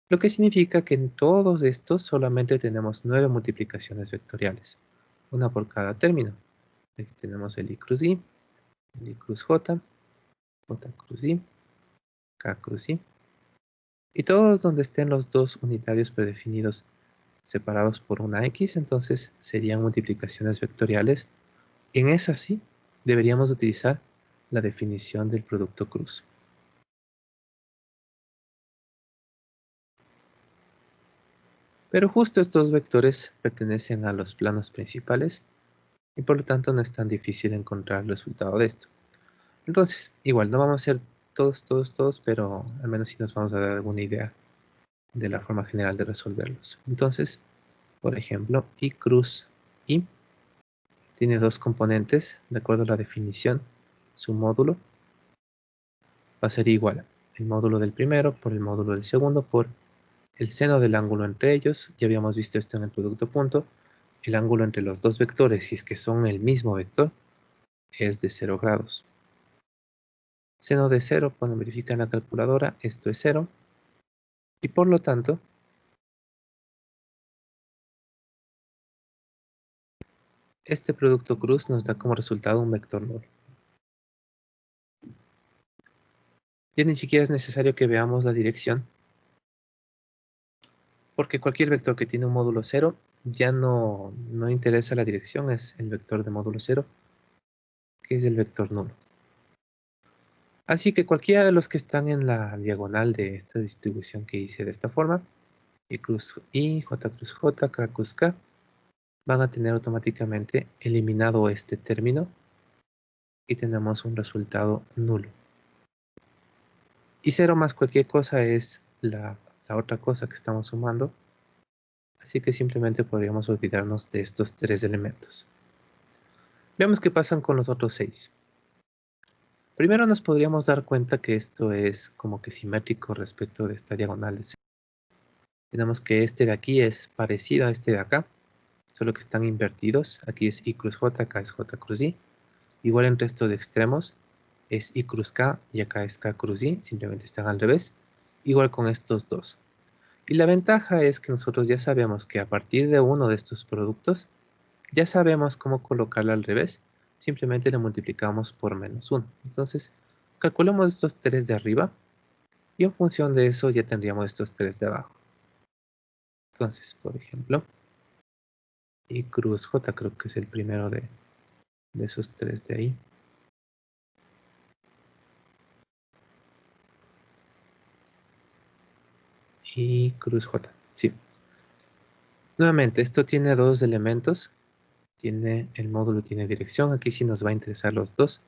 S1: Lo que significa que en todos estos solamente tenemos 9 multiplicaciones vectoriales, una por cada término. Aquí tenemos el I cruz I, el I cruz J, J cruz I, K cruz I, y todos donde estén los dos unitarios predefinidos separados por una X, entonces serían multiplicaciones vectoriales. En esa sí, deberíamos utilizar la definición del producto cruz. Pero justo estos vectores pertenecen a los planos principales y por lo tanto no es tan difícil encontrar el resultado de esto. Entonces, igual, no vamos a hacer todos, pero al menos sí nos vamos a dar alguna idea de la forma general de resolverlos. Entonces, por ejemplo, I cruz I tiene dos componentes, de acuerdo a la definición. Su módulo va a ser igual el módulo del primero por el módulo del segundo por El seno del ángulo entre ellos, ya habíamos visto esto en el producto punto, el ángulo entre los dos vectores, si es que son el mismo vector, es de 0 grados. Seno de 0, cuando verifican en la calculadora, esto es 0, y por lo tanto, este producto cruz nos da como resultado un vector nulo. Ya ni siquiera es necesario que veamos la dirección, porque cualquier vector que tiene un módulo 0 ya no interesa la dirección, es el vector de módulo 0, que es el vector nulo. Así que cualquiera de los que están en la diagonal de esta distribución que hice de esta forma, I cruz I, J cruz J, K cruz K, van a tener automáticamente eliminado este término y tenemos un resultado nulo. Y 0 más cualquier cosa es la otra cosa que estamos sumando, así que simplemente podríamos olvidarnos de estos 3 elementos. Veamos qué pasan con los otros 6. Primero nos podríamos dar cuenta que esto es como que simétrico respecto de esta diagonal de 0. Tenemos que este de aquí es parecido a este de acá, solo que están invertidos. Aquí es I cruz J, acá es J cruz I. Igual entre estos extremos es I cruz K y acá es K cruz I, simplemente están al revés. Igual con estos dos. Y la ventaja es que nosotros ya sabemos que a partir de uno de estos productos, ya sabemos cómo colocarlo al revés. Simplemente le multiplicamos por -1. Entonces, calculamos estos 3 de arriba y en función de eso ya tendríamos estos 3 de abajo. Entonces, por ejemplo, I cruz J creo que es el primero de esos 3 de ahí. Y cruz J, sí. Nuevamente, esto tiene dos elementos. El módulo tiene dirección. Aquí sí nos va a interesar los dos.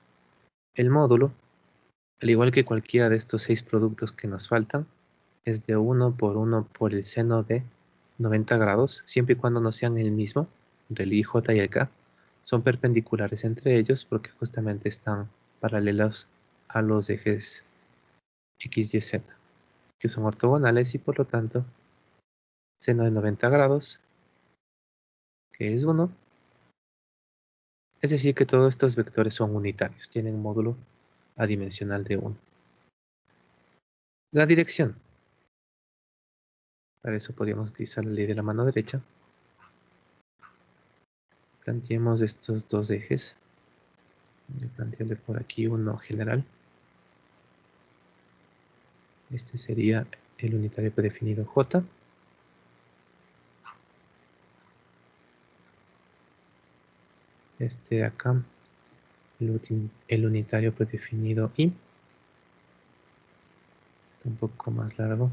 S1: El módulo, al igual que cualquiera de estos 6 productos que nos faltan, es de 1 por 1 por el seno de 90 grados, siempre y cuando no sean el mismo, entre el I, J y el K. Son perpendiculares entre ellos porque justamente están paralelos a los ejes X, Y, Z, que son ortogonales y por lo tanto, seno de 90 grados, que es 1, es decir que todos estos vectores son unitarios, tienen módulo adimensional de 1. La dirección. Para eso podríamos utilizar la ley de la mano derecha. Planteemos estos dos ejes. Voy a plantearle por aquí uno general. Este sería el unitario predefinido J. Este de acá, el unitario predefinido I. Está un poco más largo.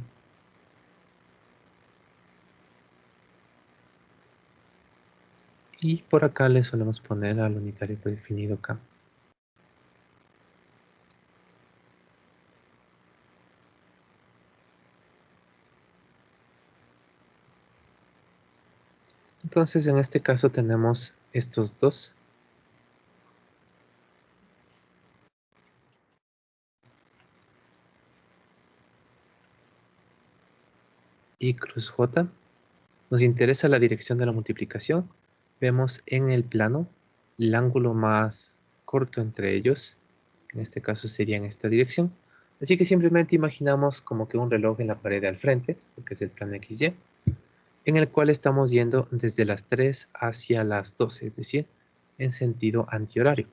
S1: Y por acá le solemos poner al unitario predefinido K. Entonces en este caso tenemos estos dos. I cruz J. Nos interesa la dirección de la multiplicación. Vemos en el plano el ángulo más corto entre ellos. En este caso sería en esta dirección. Así que simplemente imaginamos como que un reloj en la pared de al frente, porque es el plano XY, en el cual estamos yendo desde las 3 hacia las 12, es decir, en sentido antihorario.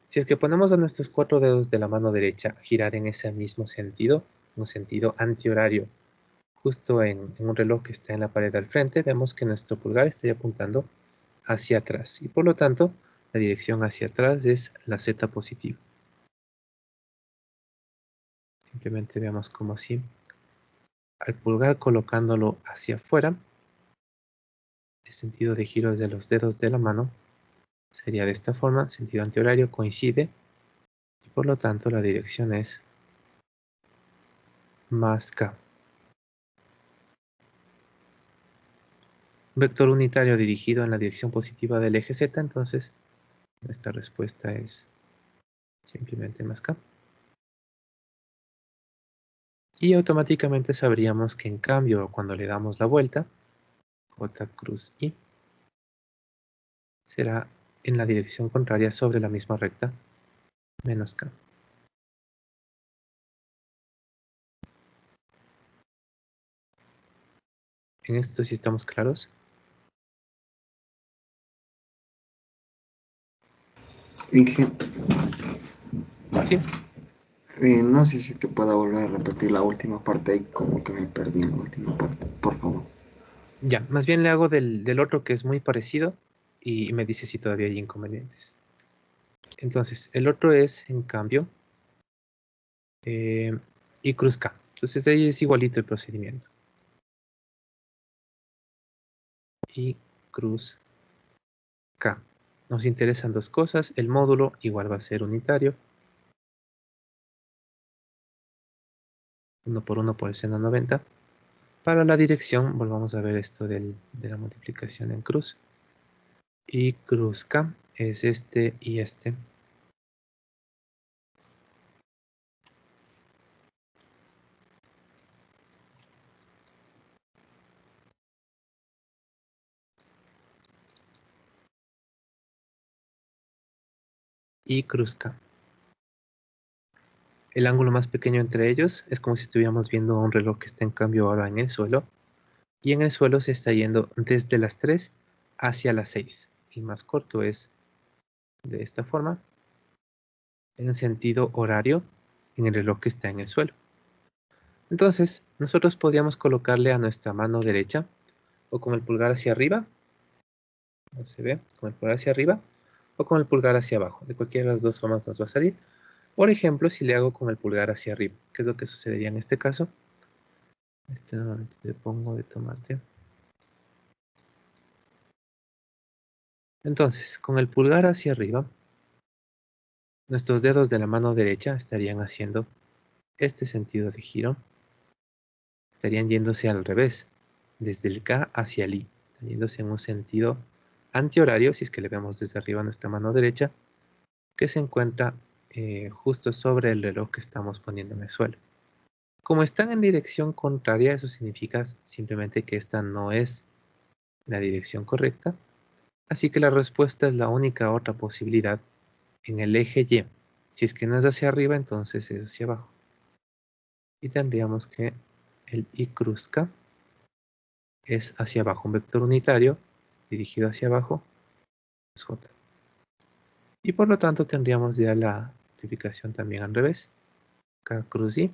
S1: Si es que ponemos a nuestros 4 dedos de la mano derecha a girar en ese mismo sentido, un sentido antihorario, justo en un reloj que está en la pared al frente, vemos que nuestro pulgar está apuntando hacia atrás y por lo tanto la dirección hacia atrás es la Z positiva. Simplemente veamos como si al pulgar colocándolo hacia afuera, el sentido de giro de los dedos de la mano sería de esta forma, sentido antihorario coincide y por lo tanto la dirección es más K. Un vector unitario dirigido en la dirección positiva del eje Z, entonces nuestra respuesta es simplemente más K. Y automáticamente sabríamos que en cambio cuando le damos la vuelta, J cruz I será en la dirección contraria sobre la misma recta, menos K. En esto sí estamos claros.
S2: Inge,
S1: Sí,
S2: no sé si que pueda volver a repetir la última parte y como que me perdí en la última parte, por favor.
S1: ya. Más bien le hago del otro que es muy parecido y me dice si todavía hay inconvenientes. Entonces, el otro es, en cambio, I cruz K. Entonces, de ahí es igualito el procedimiento. I cruz K. Nos interesan dos cosas. El módulo igual va a ser unitario. 1 por 1 por el seno 90. Para la dirección, volvamos a ver esto de la multiplicación en cruz. I cruz K es este y este. I cruz K. El ángulo más pequeño entre ellos es como si estuviéramos viendo un reloj que está en cambio ahora en el suelo. Y en el suelo se está yendo desde las 3 hacia las 6. El más corto es de esta forma, en sentido horario, en el reloj que está en el suelo. Entonces, nosotros podríamos colocarle a nuestra mano derecha, o con el pulgar hacia arriba, no se ve, con el pulgar hacia arriba, o con el pulgar hacia abajo. De cualquiera de las dos formas nos va a salir. Por ejemplo, si le hago con el pulgar hacia arriba, ¿qué es lo que sucedería en este caso? Nuevamente le pongo de tomate. Entonces, con el pulgar hacia arriba, nuestros dedos de la mano derecha estarían haciendo este sentido de giro. Estarían yéndose al revés, desde el K hacia el I. Están yéndose en un sentido antihorario, si es que le vemos desde arriba a nuestra mano derecha, que se encuentra justo sobre el reloj que estamos poniendo en el suelo. Como están en dirección contraria, eso significa simplemente que esta no es la dirección correcta. Así que la respuesta es la única otra posibilidad en el eje Y. Si es que no es hacia arriba, entonces es hacia abajo. Y tendríamos que el I cruz K es hacia abajo, un vector unitario dirigido hacia abajo es J. Y por lo tanto tendríamos ya la multiplicación también al revés, K cruz I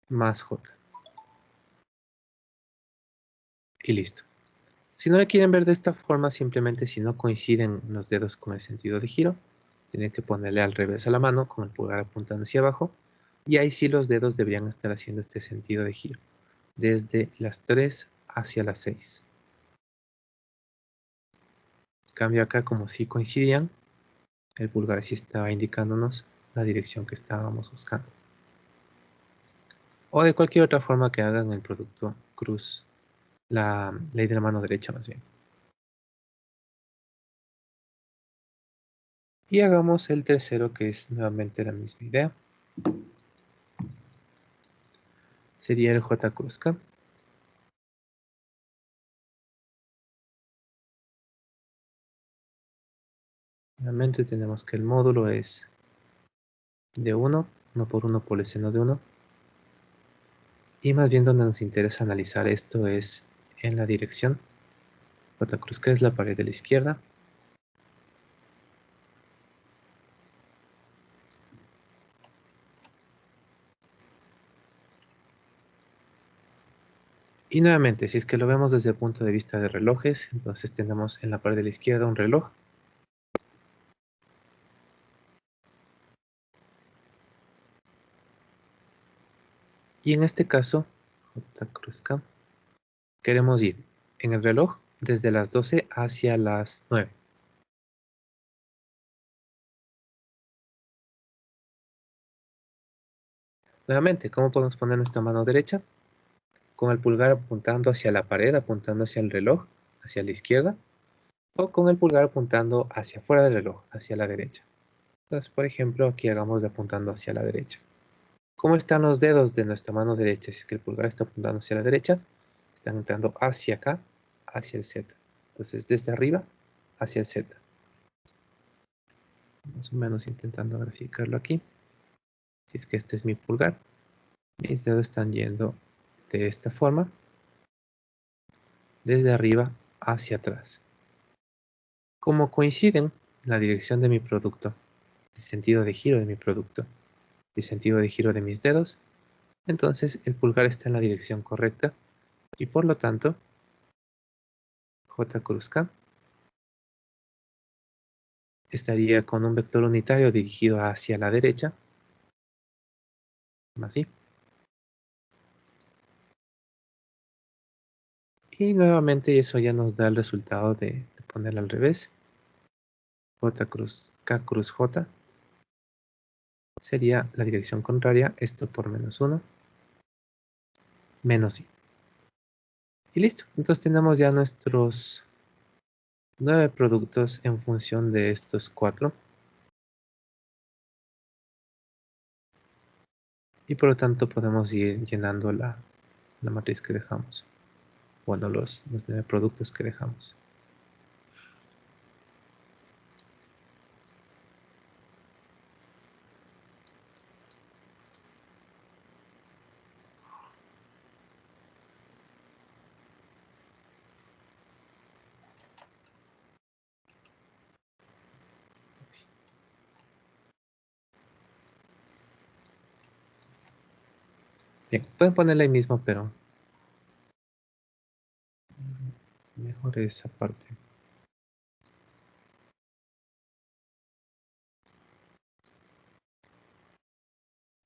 S1: más J. Y listo. Si no la quieren ver de esta forma, simplemente si no coinciden los dedos con el sentido de giro, tienen que ponerle al revés a la mano con el pulgar apuntando hacia abajo, y ahí sí los dedos deberían estar haciendo este sentido de giro, desde las 3 hacia las 6. Cambio acá, como si coincidían, el pulgar sí estaba indicándonos la dirección que estábamos buscando. O de cualquier otra forma que hagan el producto cruz, la ley de la mano derecha más bien. Y hagamos el tercero, que es nuevamente la misma idea. Sería el J cruz K. Nuevamente tenemos que el módulo es de 1 por 1 por el seno de 1. Y más bien donde nos interesa analizar esto es en la dirección. J cruz K es la pared de la izquierda. Y nuevamente, si es que lo vemos desde el punto de vista de relojes, entonces tenemos en la pared de la izquierda un reloj. Y en este caso, J cruz K, queremos ir en el reloj desde las 12 hacia las 9. Nuevamente, ¿cómo podemos poner nuestra mano derecha? Con el pulgar apuntando hacia la pared, apuntando hacia el reloj, hacia la izquierda, o con el pulgar apuntando hacia afuera del reloj, hacia la derecha. Entonces, por ejemplo, aquí hagamos de apuntando hacia la derecha. ¿Cómo están los dedos de nuestra mano derecha? Si es que el pulgar está apuntando hacia la derecha, están entrando hacia acá, hacia el Z. Entonces, desde arriba hacia el Z. Más o menos intentando graficarlo aquí. Si es que este es mi pulgar, mis dedos están yendo de esta forma, desde arriba hacia atrás. Como coinciden la dirección de mi producto, el sentido de giro de mi producto, el sentido de giro de mis dedos, entonces el pulgar está en la dirección correcta y por lo tanto J cruz K estaría con un vector unitario dirigido hacia la derecha, así. Y nuevamente eso ya nos da el resultado de ponerlo al revés. J cruz K cruz J sería la dirección contraria, esto por menos 1, menos I. Y listo, entonces tenemos ya nuestros 9 productos en función de estos 4. Y por lo tanto podemos ir llenando la matriz que dejamos. Bueno, los 9 productos que dejamos. Bien, pueden ponerle ahí mismo, pero mejor esa parte.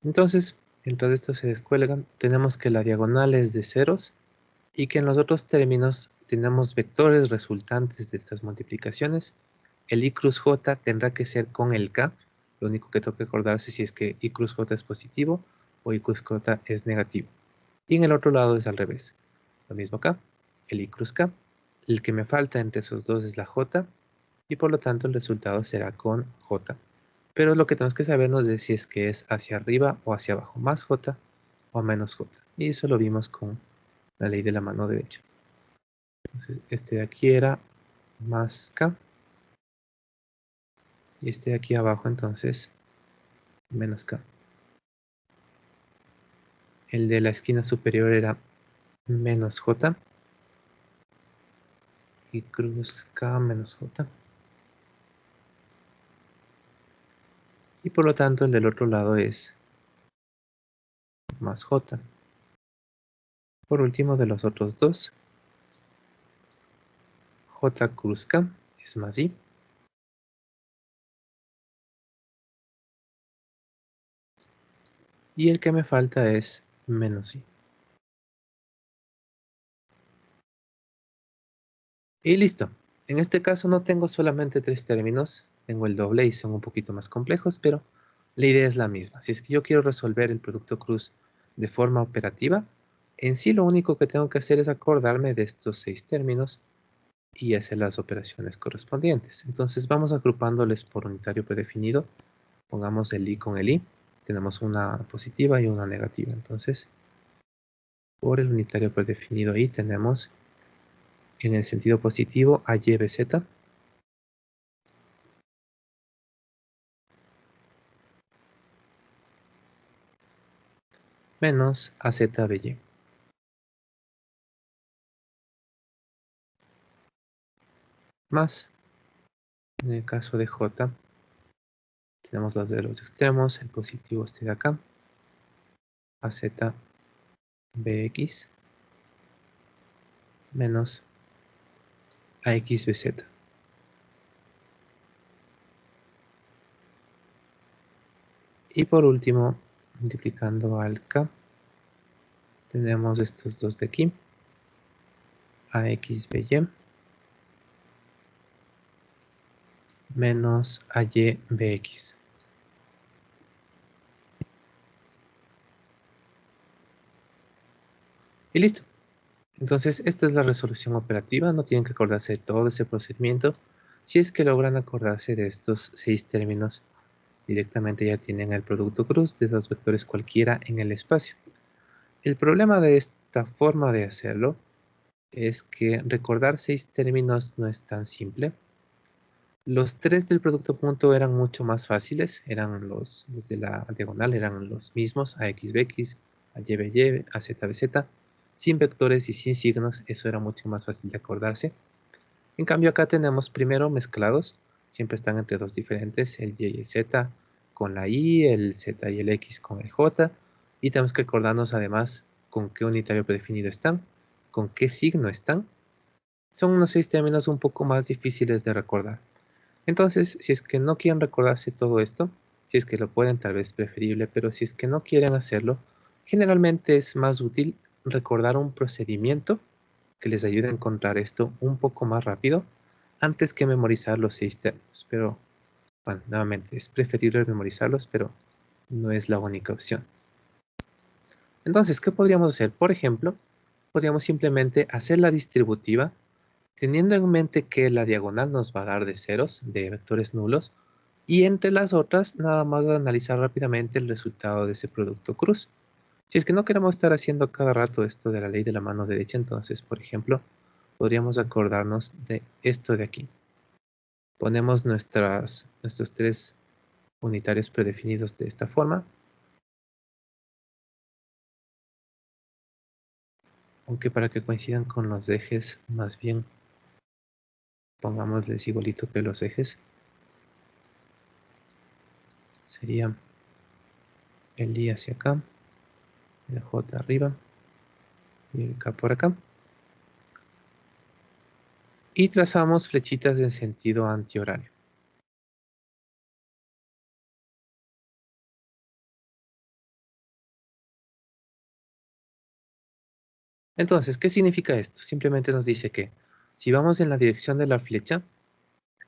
S1: Entonces, mientras esto se descuelgan, tenemos que la diagonal es de ceros y que en los otros términos tenemos vectores resultantes de estas multiplicaciones. El I cruz J tendrá que ser con el K. Lo único que tengo que acordarse si es que I cruz J es positivo o I cruz J es negativo. Y en el otro lado es al revés. Lo mismo acá, el I cruz K. El que me falta entre esos dos es la J y por lo tanto el resultado será con J. Pero lo que tenemos que sabernos es si es que es hacia arriba o hacia abajo, más J o menos J. Y eso lo vimos con la ley de la mano derecha. Entonces este de aquí era más K y este de aquí abajo entonces menos K. El de la esquina superior era menos J y cruz K menos J. Y por lo tanto el del otro lado es más J. Por último de los otros dos, J cruz K es más I. Y el que me falta es menos I. Y listo. En este caso no tengo solamente 3 términos, tengo el doble y son un poquito más complejos, pero la idea es la misma. Si es que yo quiero resolver el producto cruz de forma operativa, en sí lo único que tengo que hacer es acordarme de estos 6 términos y hacer las operaciones correspondientes. Entonces vamos agrupándoles por unitario predefinido. Pongamos el I con el I. Tenemos una positiva y una negativa. Entonces, por el unitario predefinido I tenemos en el sentido positivo a y b z menos a z b y. Más, en el caso de j, tenemos las de los extremos, el positivo este de acá, a z bx menos a x bz. Y por último, multiplicando al k, tenemos estos dos de aquí, a x by menos a y bx. Y listo. Entonces, esta es la resolución operativa. No tienen que acordarse de todo ese procedimiento si es que logran acordarse de estos 6 términos Directamente ya tienen el producto cruz de dos vectores cualquiera en el espacio. El problema de esta forma de hacerlo es que recordar 6 términos no es tan simple. Los 3 del producto punto eran mucho más fáciles, eran los de la diagonal, eran los mismos, ax, bx, ay, by, az, bz, sin vectores y sin signos, eso era mucho más fácil de acordarse. En cambio acá tenemos primero mezclados, siempre están entre dos diferentes, el y el z con la i, el z y el x con el j, y tenemos que acordarnos además con qué unitario predefinido están, con qué signo están. Son unos 6 términos un poco más difíciles de recordar. Entonces, si es que no quieren recordarse todo esto, si es que lo pueden, tal vez preferible, pero si es que no quieren hacerlo, generalmente es más útil recordar un procedimiento que les ayude a encontrar esto un poco más rápido antes que memorizar los 6 términos. Pero, bueno, nuevamente, es preferible memorizarlos, pero no es la única opción. Entonces, ¿qué podríamos hacer? Por ejemplo, podríamos simplemente hacer la distributiva teniendo en mente que la diagonal nos va a dar de ceros, de vectores nulos, y entre las otras nada más analizar rápidamente el resultado de ese producto cruz. Si es que no queremos estar haciendo cada rato esto de la ley de la mano derecha, entonces, por ejemplo, podríamos acordarnos de esto de aquí. Ponemos nuestros 3 unitarios predefinidos de esta forma, aunque para que coincidan con los ejes, más bien pongámosles igualito que los ejes. Sería el i hacia acá, el j arriba y el k por acá. Y trazamos flechitas en sentido antihorario. Entonces, ¿qué significa esto? Simplemente nos dice que si vamos en la dirección de la flecha,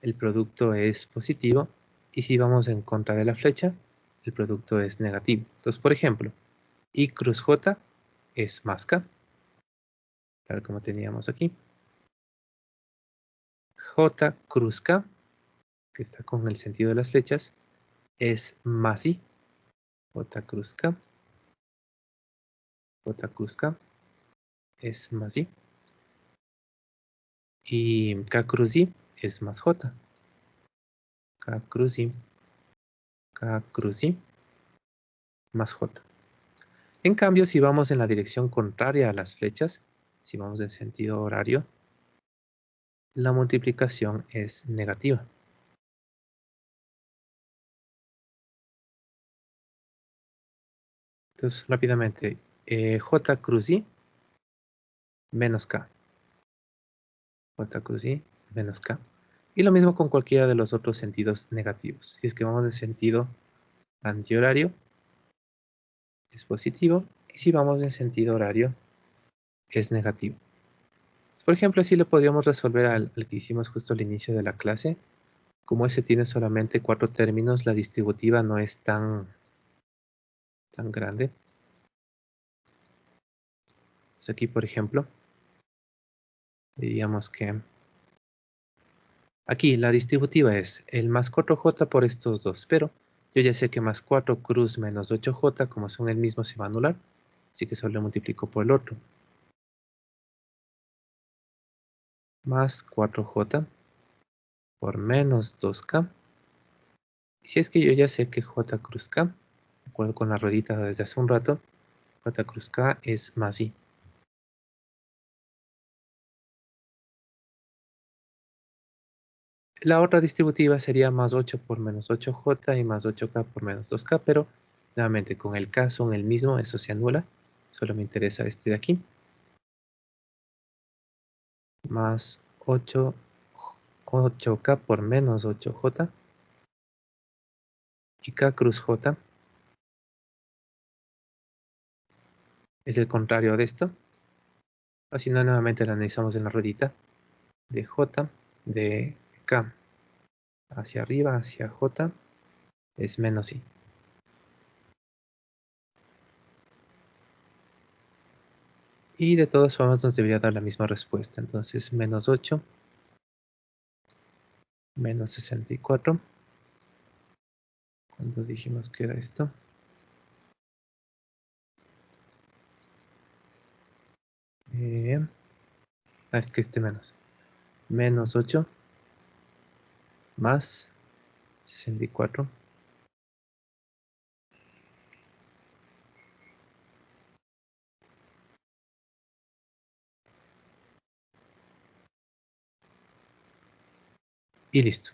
S1: el producto es positivo, y si vamos en contra de la flecha, el producto es negativo. Entonces, por ejemplo, I cruz J es más K, tal como teníamos aquí. J cruz K, que está con el sentido de las flechas, es más I. J cruz K, J cruz K es más I. Y K cruz I es más J. K cruz I, K cruz I más J. En cambio, si vamos en la dirección contraria a las flechas, si vamos en sentido horario, la multiplicación es negativa. Entonces, rápidamente, J cruz I menos K. J cruz I menos K. Y lo mismo con cualquiera de los otros sentidos negativos. Si es que vamos en sentido antihorario, es positivo. Y si vamos en sentido horario, es negativo. Por ejemplo, así lo podríamos resolver al que hicimos justo al inicio de la clase. Como ese tiene solamente 4 términos, la distributiva no es tan grande. Entonces aquí, por ejemplo, diríamos que aquí la distributiva es el más 4j por estos dos, pero yo ya sé que más 4 cruz menos 8j, como son el mismo, se va a anular, así que solo lo multiplico por el otro. Más 4j por menos 2k. Y si es que yo ya sé que j cruz k, de acuerdo con la ruedita desde hace un rato, j cruz k es más i. La otra distributiva sería más 8 por menos 8j y más 8k por menos 2k, pero nuevamente con el k son el mismo, eso se anula. Solo me interesa este de aquí. Más 8k por menos 8j y k cruz j es el contrario de esto. O si no, nuevamente lo analizamos en la ruedita de j, de k hacia arriba, hacia j, es menos i. Y de todas formas nos debería dar la misma respuesta. Entonces menos 8 menos 64 Cuando dijimos que era esto. Es que este menos 8 más 64 y listo.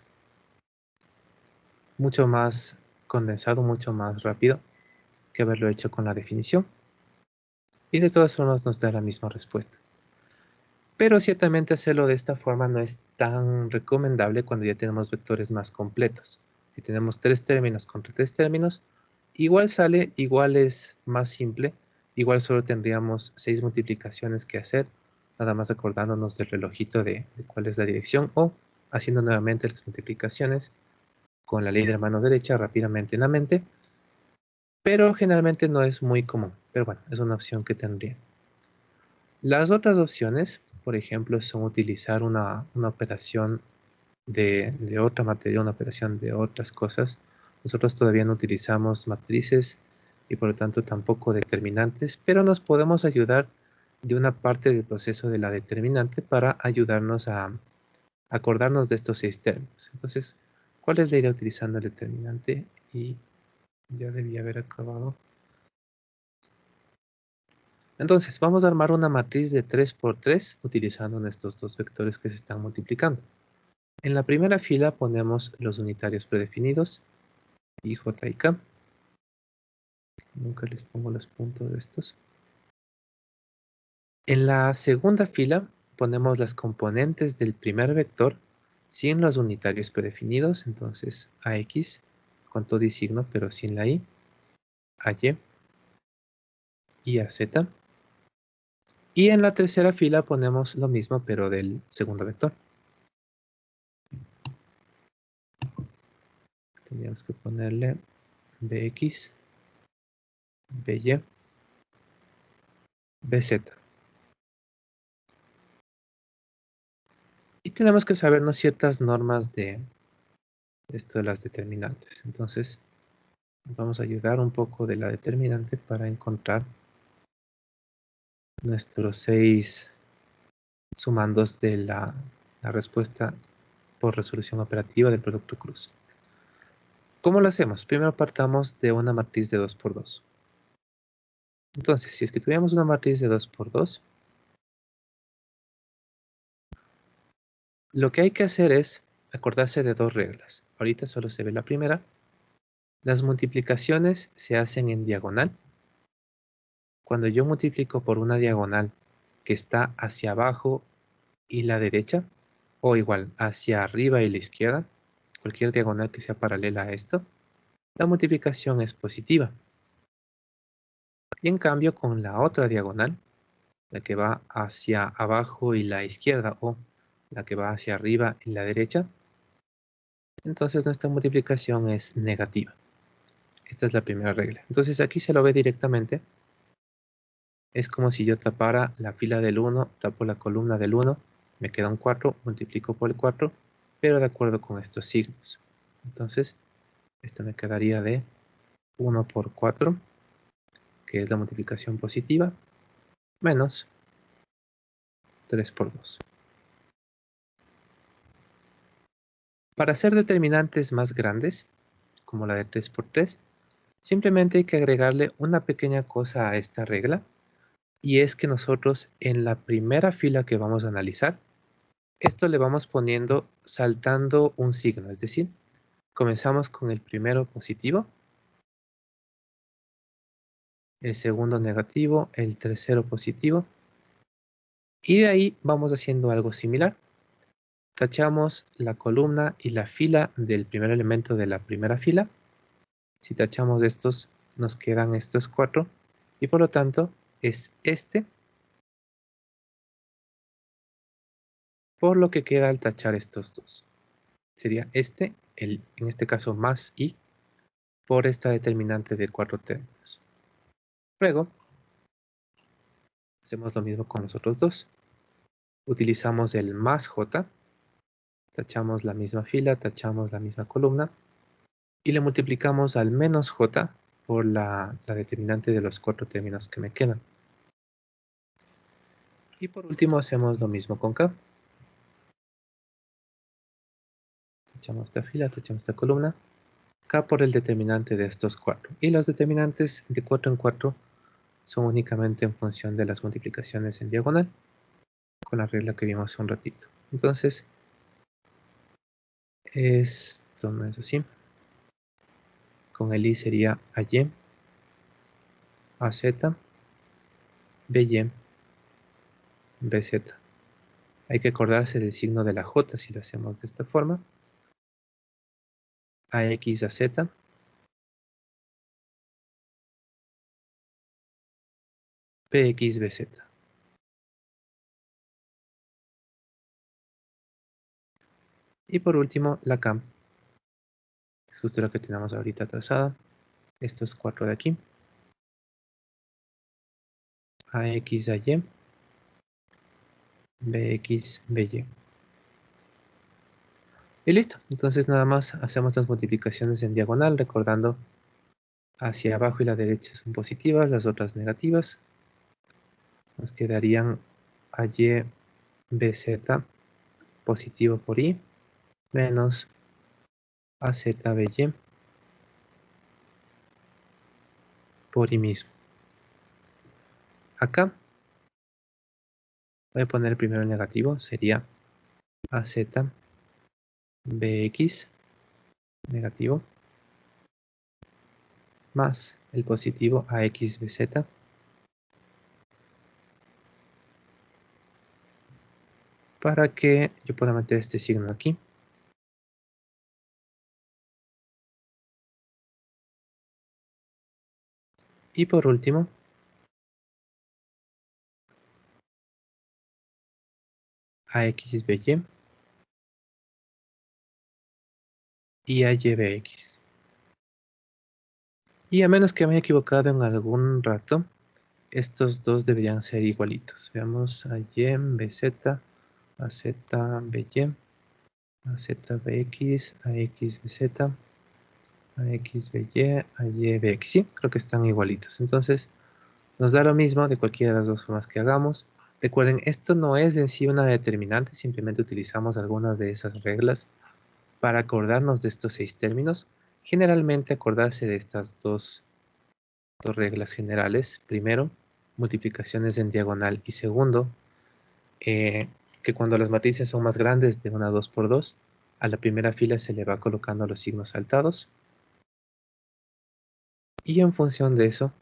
S1: Mucho más condensado, mucho más rápido que haberlo hecho con la definición, y de todas formas nos da la misma respuesta. Pero ciertamente hacerlo de esta forma no es tan recomendable cuando ya tenemos vectores más completos. Si tenemos 3 términos contra 3 términos, igual sale, igual es más simple, igual solo tendríamos 6 multiplicaciones que hacer, nada más acordándonos del relojito de cuál es la dirección, o haciendo nuevamente las multiplicaciones con la ley de la mano derecha rápidamente en la mente, pero generalmente no es muy común, pero bueno, es una opción que tendría. Las otras opciones, por ejemplo, son utilizar una operación de otra materia, una operación de otras cosas. Nosotros todavía no utilizamos matrices y por lo tanto tampoco determinantes, pero nos podemos ayudar de una parte del proceso de la determinante para ayudarnos a acordarnos de estos 6 términos. Entonces, ¿cuál es la idea utilizando el determinante? Y ya debía haber acabado. Entonces, vamos a armar una matriz de 3 por 3 utilizando estos dos vectores que se están multiplicando. En la primera fila ponemos los unitarios predefinidos, I, J y K. Nunca les pongo los puntos de estos. En la segunda fila ponemos las componentes del primer vector sin los unitarios predefinidos, entonces AX con todo y signo pero sin la I, AY y AZ. Y en la tercera fila ponemos lo mismo pero del segundo vector. Tendríamos que ponerle Bx, By, Bz. Y tenemos que sabernos ciertas normas de esto de las determinantes. Entonces, vamos a ayudar un poco de la determinante para encontrar nuestros 6 sumandos de la respuesta por resolución operativa del producto cruz. ¿Cómo lo hacemos? Primero partamos de una matriz de 2 por 2. Entonces, si es que tuviéramos una matriz de 2 por 2, lo que hay que hacer es acordarse de dos reglas. Ahorita solo se ve la primera. Las multiplicaciones se hacen en diagonal. Cuando yo multiplico por una diagonal que está hacia abajo y la derecha, o igual hacia arriba y la izquierda, cualquier diagonal que sea paralela a esto, la multiplicación es positiva. Y en cambio con la otra diagonal, la que va hacia abajo y la izquierda, o la que va hacia arriba y la derecha, entonces nuestra multiplicación es negativa. Esta es la primera regla. Entonces aquí se lo ve directamente. Es como si yo tapara la fila del 1, tapo la columna del 1, me queda un 4, multiplico por el 4, pero de acuerdo con estos signos. Entonces, esto me quedaría de 1 por 4, que es la multiplicación positiva, menos 3 por 2. Para hacer determinantes más grandes, como la de 3 por 3, simplemente hay que agregarle una pequeña cosa a esta regla, y es que nosotros en la primera fila que vamos a analizar, esto le vamos poniendo saltando un signo, es decir, comenzamos con el primero positivo, el segundo negativo, el tercero positivo, y de ahí vamos haciendo algo similar. Tachamos la columna y la fila del primer elemento de la primera fila. Si tachamos estos, nos quedan estos 4, y por lo tanto es este, por lo que queda al tachar estos dos. Sería este, en este caso más i, por esta determinante de 4 términos. Luego, hacemos lo mismo con los otros dos. Utilizamos el más j, tachamos la misma fila, tachamos la misma columna, y le multiplicamos al menos j por la determinante de los 4 términos que me quedan. Y por último hacemos lo mismo con k. Tachamos esta fila, tachamos esta columna. K por el determinante de estos 4. Y los determinantes de 4 en 4 son únicamente en función de las multiplicaciones en diagonal, con la regla que vimos hace un ratito. Entonces, esto no es así. Con el i sería AY, AZ, BY, BZ. Hay que acordarse del signo de la J si lo hacemos de esta forma. AX, AZ, PX, BZ. Y por último, la K, es justo lo que tenemos ahorita trazada. Estos 4 de aquí. AX, AY, BX, BY. Y listo. Entonces nada más hacemos las multiplicaciones en diagonal, recordando hacia abajo y la derecha son positivas, las otras negativas. Nos quedarían AY, BZ positivo por I, menos AZ, BY por I mismo. Acá voy a poner primero el negativo, sería AZ, BX, negativo, más el positivo AX, BZ, para que yo pueda meter este signo aquí. Y por último, AX, BY y AYBX. Y a menos que me haya equivocado en algún rato, estos dos deberían ser igualitos. Veamos AY, BZ, AZ, BY, AZ, BX, AX, BZ, AX, BY, AY, BX. Sí, creo que están igualitos. Entonces, nos da lo mismo de cualquiera de las dos formas que hagamos. Recuerden, esto no es en sí una determinante, simplemente utilizamos algunas de esas reglas para acordarnos de estos 6 términos. Generalmente acordarse de estas dos reglas generales. Primero, multiplicaciones en diagonal. Y segundo, que cuando las matrices son más grandes de una 2 por 2, a la primera fila se le va colocando los signos saltados. Y en función de eso,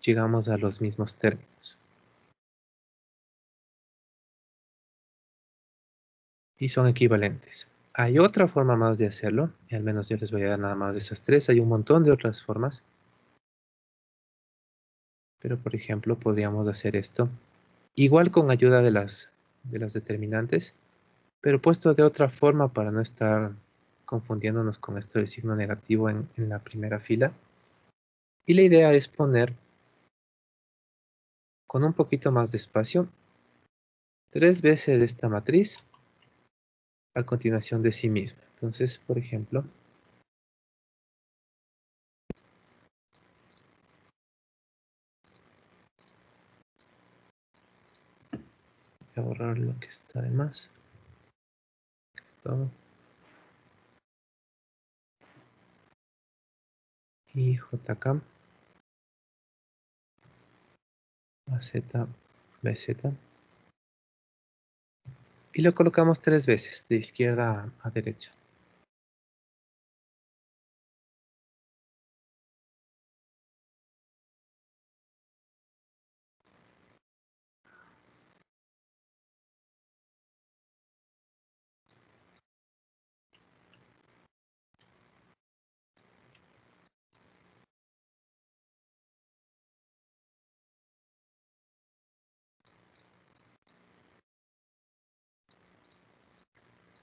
S1: llegamos a los mismos términos. Y son equivalentes. Hay otra forma más de hacerlo, y al menos yo les voy a dar nada más de esas 3. Hay un montón de otras formas. Pero por ejemplo, podríamos hacer esto. Igual con ayuda de las determinantes, pero puesto de otra forma para no estar confundiéndonos con esto del signo negativo en la primera fila. Y la idea es poner con un poquito más de espacio 3 veces de esta matriz a continuación de sí misma. Entonces, por ejemplo, voy a borrar lo que está de más. Aquí es todo. Y JK, AZ, BZ. Y lo colocamos 3 veces, de izquierda a derecha.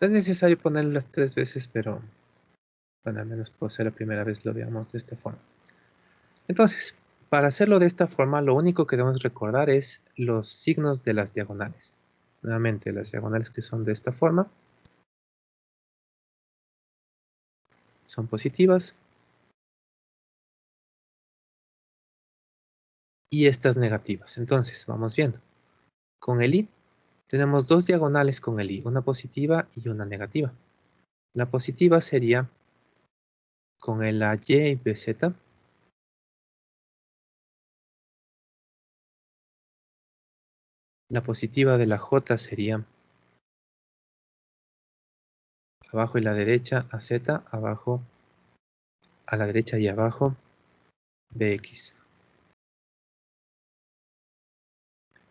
S1: No es necesario ponerlas 3 veces, pero bueno, al menos por ser la primera vez lo veamos de esta forma. Entonces, para hacerlo de esta forma, lo único que debemos recordar es los signos de las diagonales. Nuevamente, las diagonales que son de esta forma son positivas. Y estas negativas. Entonces, vamos viendo. Con el i, tenemos dos diagonales con el i, una positiva y una negativa. La positiva sería con el AY y BZ. La positiva de la J sería abajo y la derecha AZ, abajo a la derecha y abajo BX.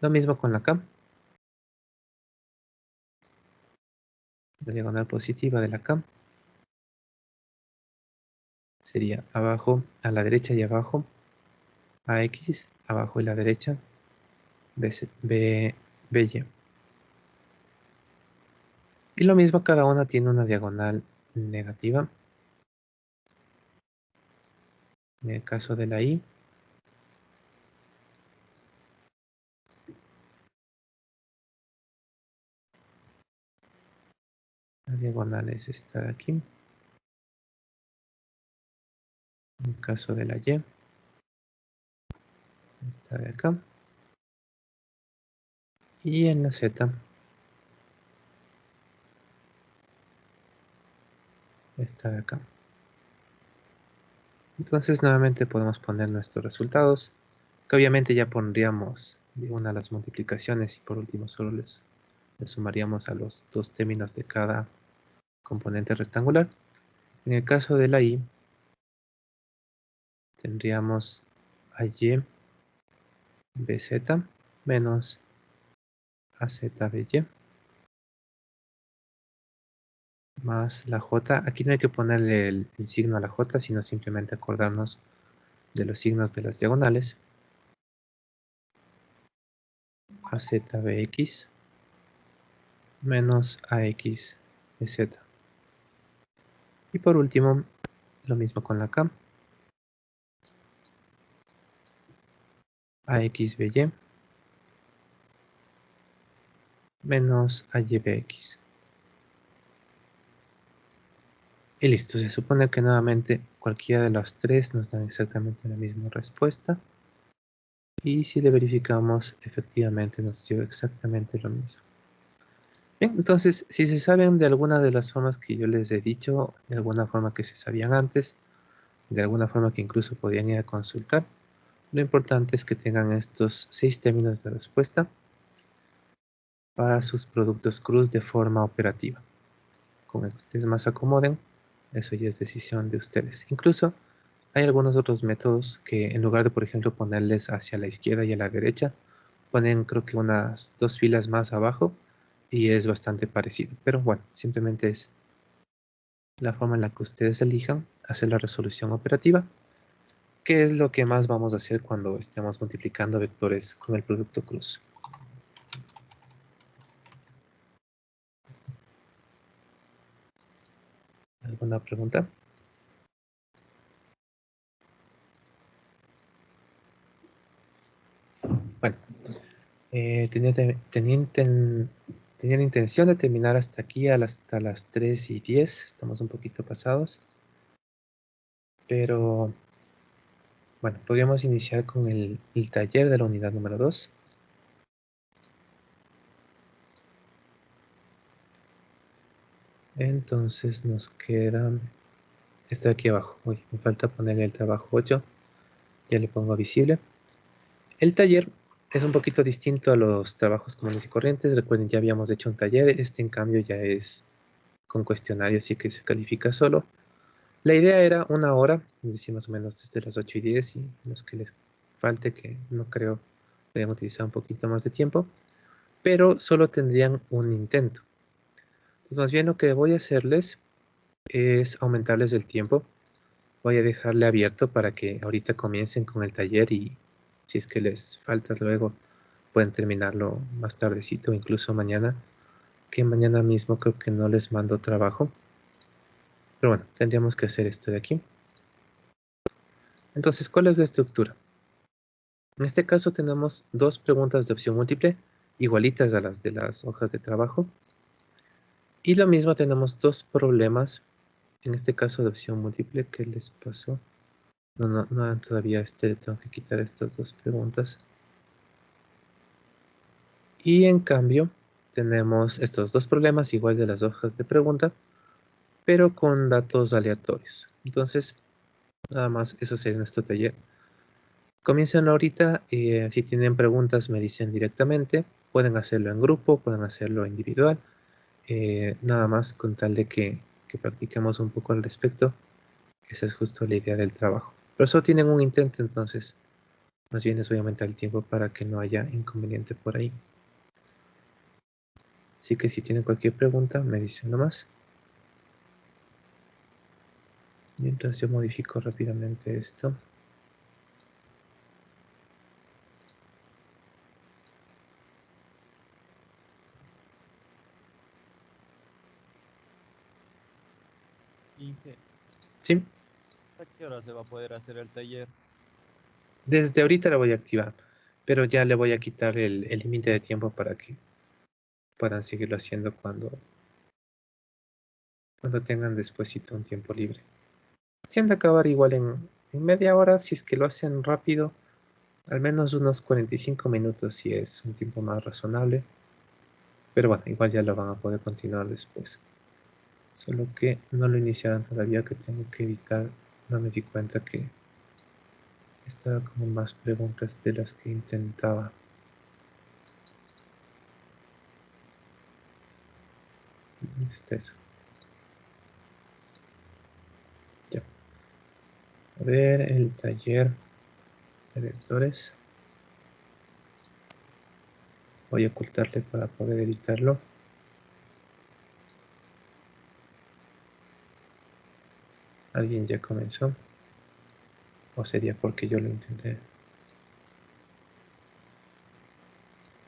S1: Lo mismo con la K. La diagonal positiva de la K sería abajo a la derecha y abajo AX, abajo y la derecha BY. Y lo mismo, cada una tiene una diagonal negativa. En el caso de la I, la diagonal es esta de aquí. En el caso de la Y, esta de acá. Y en la Z, esta de acá. Entonces nuevamente podemos poner nuestros resultados, que obviamente ya pondríamos de una a las multiplicaciones y por último solo les sumaríamos a los dos términos de cada componente rectangular. En el caso de la I, tendríamos AY BZ menos AZBY más la J. Aquí no hay que ponerle el signo a la J, sino simplemente acordarnos de los signos de las diagonales. AZBX menos AXBZ. Y por último, lo mismo con la K. AXBY menos AYBX. Y listo, se supone que nuevamente cualquiera de las tres nos dan exactamente la misma respuesta. Y si le verificamos, efectivamente nos dio exactamente lo mismo. Bien, entonces, si se saben de alguna de las formas que yo les he dicho, de alguna forma que se sabían antes, de alguna forma que incluso podían ir a consultar, lo importante es que tengan estos 6 términos de respuesta para sus productos cruz de forma operativa. Con el que ustedes más acomoden, eso ya es decisión de ustedes. Incluso hay algunos otros métodos que en lugar de, por ejemplo, ponerles hacia la izquierda y a la derecha, ponen creo que unas 2 filas más abajo y es bastante parecido. Pero bueno, simplemente es la forma en la que ustedes elijan hacer la resolución operativa, que es lo que más vamos a hacer cuando estemos multiplicando vectores con el producto cruz. ¿Alguna pregunta? Bueno, tenía la intención de terminar hasta aquí, hasta las 3:10. Estamos un poquito pasados. Pero, bueno, podríamos iniciar con el taller de la unidad número 2. Entonces nos queda esto de aquí abajo. Uy, me falta ponerle el trabajo 8. Ya le pongo visible. El taller es un poquito distinto a los trabajos comunes y corrientes. Recuerden, ya habíamos hecho un taller. Este, en cambio, ya es con cuestionario, así que se califica solo. La idea era 1 hora, es decir, más o menos desde las 8:10, y los que les falte, que no creo, pueden utilizar un poquito más de tiempo, pero solo tendrían un intento. Entonces, más bien lo que voy a hacerles es aumentarles el tiempo. Voy a dejarle abierto para que ahorita comiencen con el taller y si es que les falta luego pueden terminarlo más tardecito, incluso mañana, que mañana mismo creo que no les mando trabajo. Pero bueno, tendríamos que hacer esto de aquí. Entonces, ¿cuál es la estructura? En este caso tenemos 2 preguntas de opción múltiple, igualitas a las de las hojas de trabajo. Y lo mismo, tenemos 2 problemas En este caso de opción múltiple, ¿qué les pasó? No, todavía tengo que quitar estas dos preguntas. Y en cambio, tenemos estos dos problemas igual de las hojas de pregunta, pero con datos aleatorios. Entonces, nada más eso sería nuestro taller. Comiencen ahorita, si tienen preguntas me dicen directamente, pueden hacerlo en grupo, pueden hacerlo individual, nada más con tal de que practiquemos un poco al respecto. Esa es justo la idea del trabajo. Pero solo tienen un intento, entonces más bien les voy a aumentar el tiempo para que no haya inconveniente por ahí. Así que si tienen cualquier pregunta me dicen nomás. Mientras yo modifico rápidamente esto.
S3: Inge,
S1: ¿Sí?
S3: ¿a qué hora se va a poder hacer el taller?
S1: Desde ahorita la voy a activar, pero ya le voy a quitar el límite de tiempo para que puedan seguirlo haciendo cuando tengan despuesito un tiempo libre. Si han de acabar igual en media hora, si es que lo hacen rápido, al menos unos 45 minutos si es un tiempo más razonable. Pero bueno, igual ya lo van a poder continuar después. Solo que no lo iniciaron todavía, que tengo que editar. No me di cuenta que estaba como más preguntas de las que intentaba. ¿Dónde está eso? Ya. A ver, el taller de lectores. Voy a ocultarle para poder editarlo. ¿Alguien ya comenzó? ¿O sería porque yo lo intenté?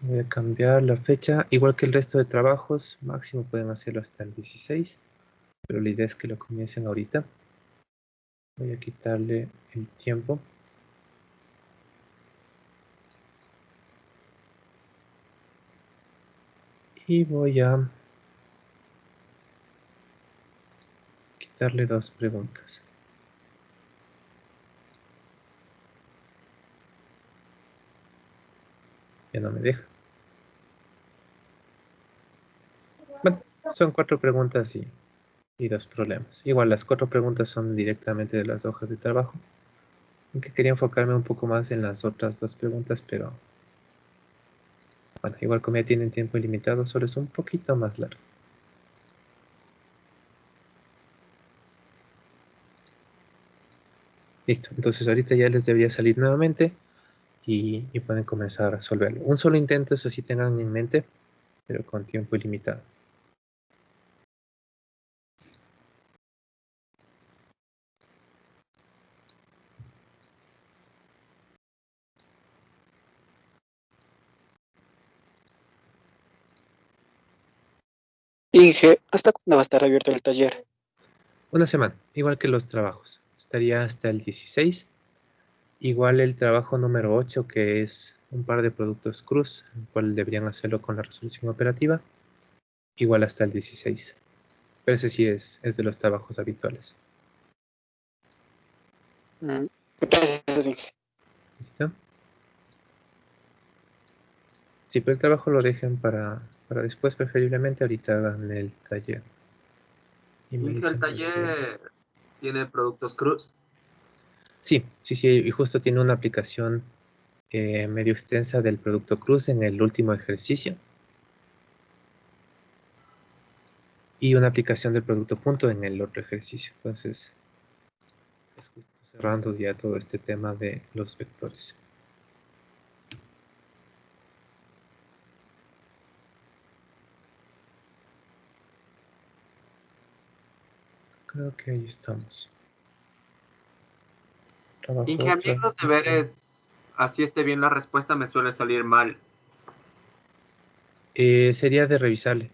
S1: Voy a cambiar la fecha, igual que el resto de trabajos, máximo pueden hacerlo hasta el 16, pero la idea es que lo comiencen ahorita. Voy a quitarle el tiempo. Y voy a quitarle dos preguntas. Ya no me deja. Bueno, son 4 preguntas y 2 problemas. Igual las 4 preguntas son directamente de las hojas de trabajo. Aunque quería enfocarme un poco más en las otras 2 preguntas, pero bueno, igual como ya tienen tiempo ilimitado, solo es un poquito más largo. Listo, entonces ahorita ya les debería salir nuevamente y pueden comenzar a resolverlo. Un solo intento, eso sí tengan en mente, pero con tiempo ilimitado.
S4: Inge, ¿hasta cuándo va a estar abierto el taller?
S1: Una semana, igual que los trabajos. Estaría hasta el 16. Igual el trabajo número 8, que es un par de productos cruz, el cual deberían hacerlo con la resolución operativa, igual hasta el 16. Pero ese sí es de los trabajos habituales.
S4: Gracias, Inge.
S1: ¿Listo? Sí, pero el trabajo lo dejen para después, preferiblemente ahorita hagan el taller. Y me
S5: Inge, el
S1: dicen cualquier...
S5: taller tiene productos cruz.
S1: Sí, y justo tiene una aplicación medio extensa del producto cruz en el último ejercicio. Y una aplicación del producto punto en el otro ejercicio. Entonces, es justo cerrando ya todo este tema de los vectores. Creo que ahí estamos. Trabajo
S5: Inge, a mí en los deberes, así esté bien la respuesta, me suele salir mal.
S1: sería de revisarle.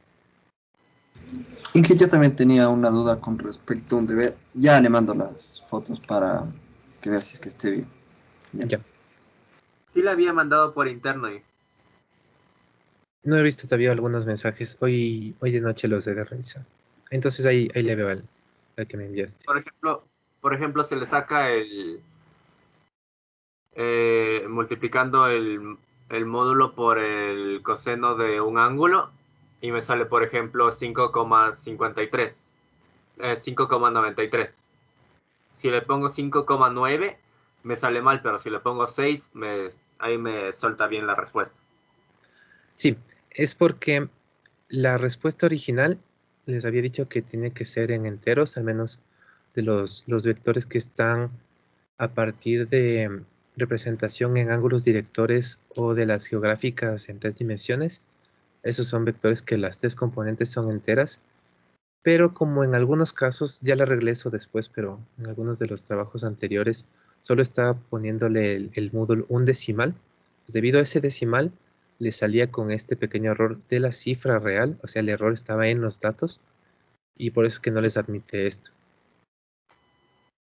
S2: Inge, yo también tenía una duda con respecto a un deber. Ya le mando las fotos para que vea si es que esté bien.
S1: Ya.
S5: Sí le había mandado por interno y
S1: No he visto todavía algunos mensajes. Hoy de noche los he de revisar. Entonces ahí le veo el que me enviaste.
S5: Por ejemplo, se le saca multiplicando el módulo por el coseno de un ángulo y me sale, por ejemplo, 5,53, 5,93. Si le pongo 5,9 me sale mal, pero si le pongo 6, ahí me suelta bien la respuesta.
S1: Sí, es porque la respuesta original les había dicho que tiene que ser en enteros, al menos de los vectores que están a partir de representación en ángulos directores o de las geográficas en 3 dimensiones. Esos son vectores que las 3 componentes son enteras, pero como en algunos casos, ya le arreglé eso después, pero en algunos de los trabajos anteriores solo estaba poniéndole el módulo un decimal. Pues debido a ese decimal, le salía con este pequeño error de la cifra real, o sea, el error estaba en los datos, y por eso es que no les admite esto.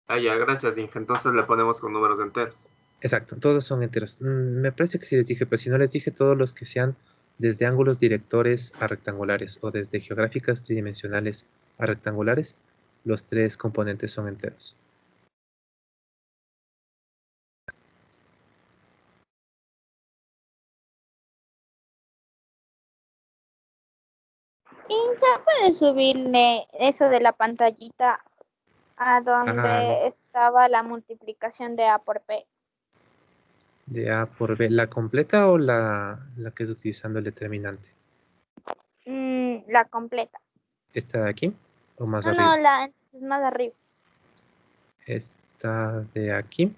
S5: Ah, ya, gracias, Inge. Entonces le ponemos con números enteros.
S1: Exacto, todos son enteros. Me parece que sí les dije, pero si no les dije todos los que sean desde ángulos directores a rectangulares o desde geográficas tridimensionales a rectangulares, los 3 componentes son enteros.
S6: Y ya puedes subirle eso de la pantallita a
S1: Ah,
S6: donde estaba la multiplicación de A por B.
S1: de A por B, ¿la completa o la que es utilizando el determinante?
S6: La completa.
S1: ¿Esta de aquí o más
S6: No,
S1: arriba?
S6: es más arriba.
S1: Esta de aquí,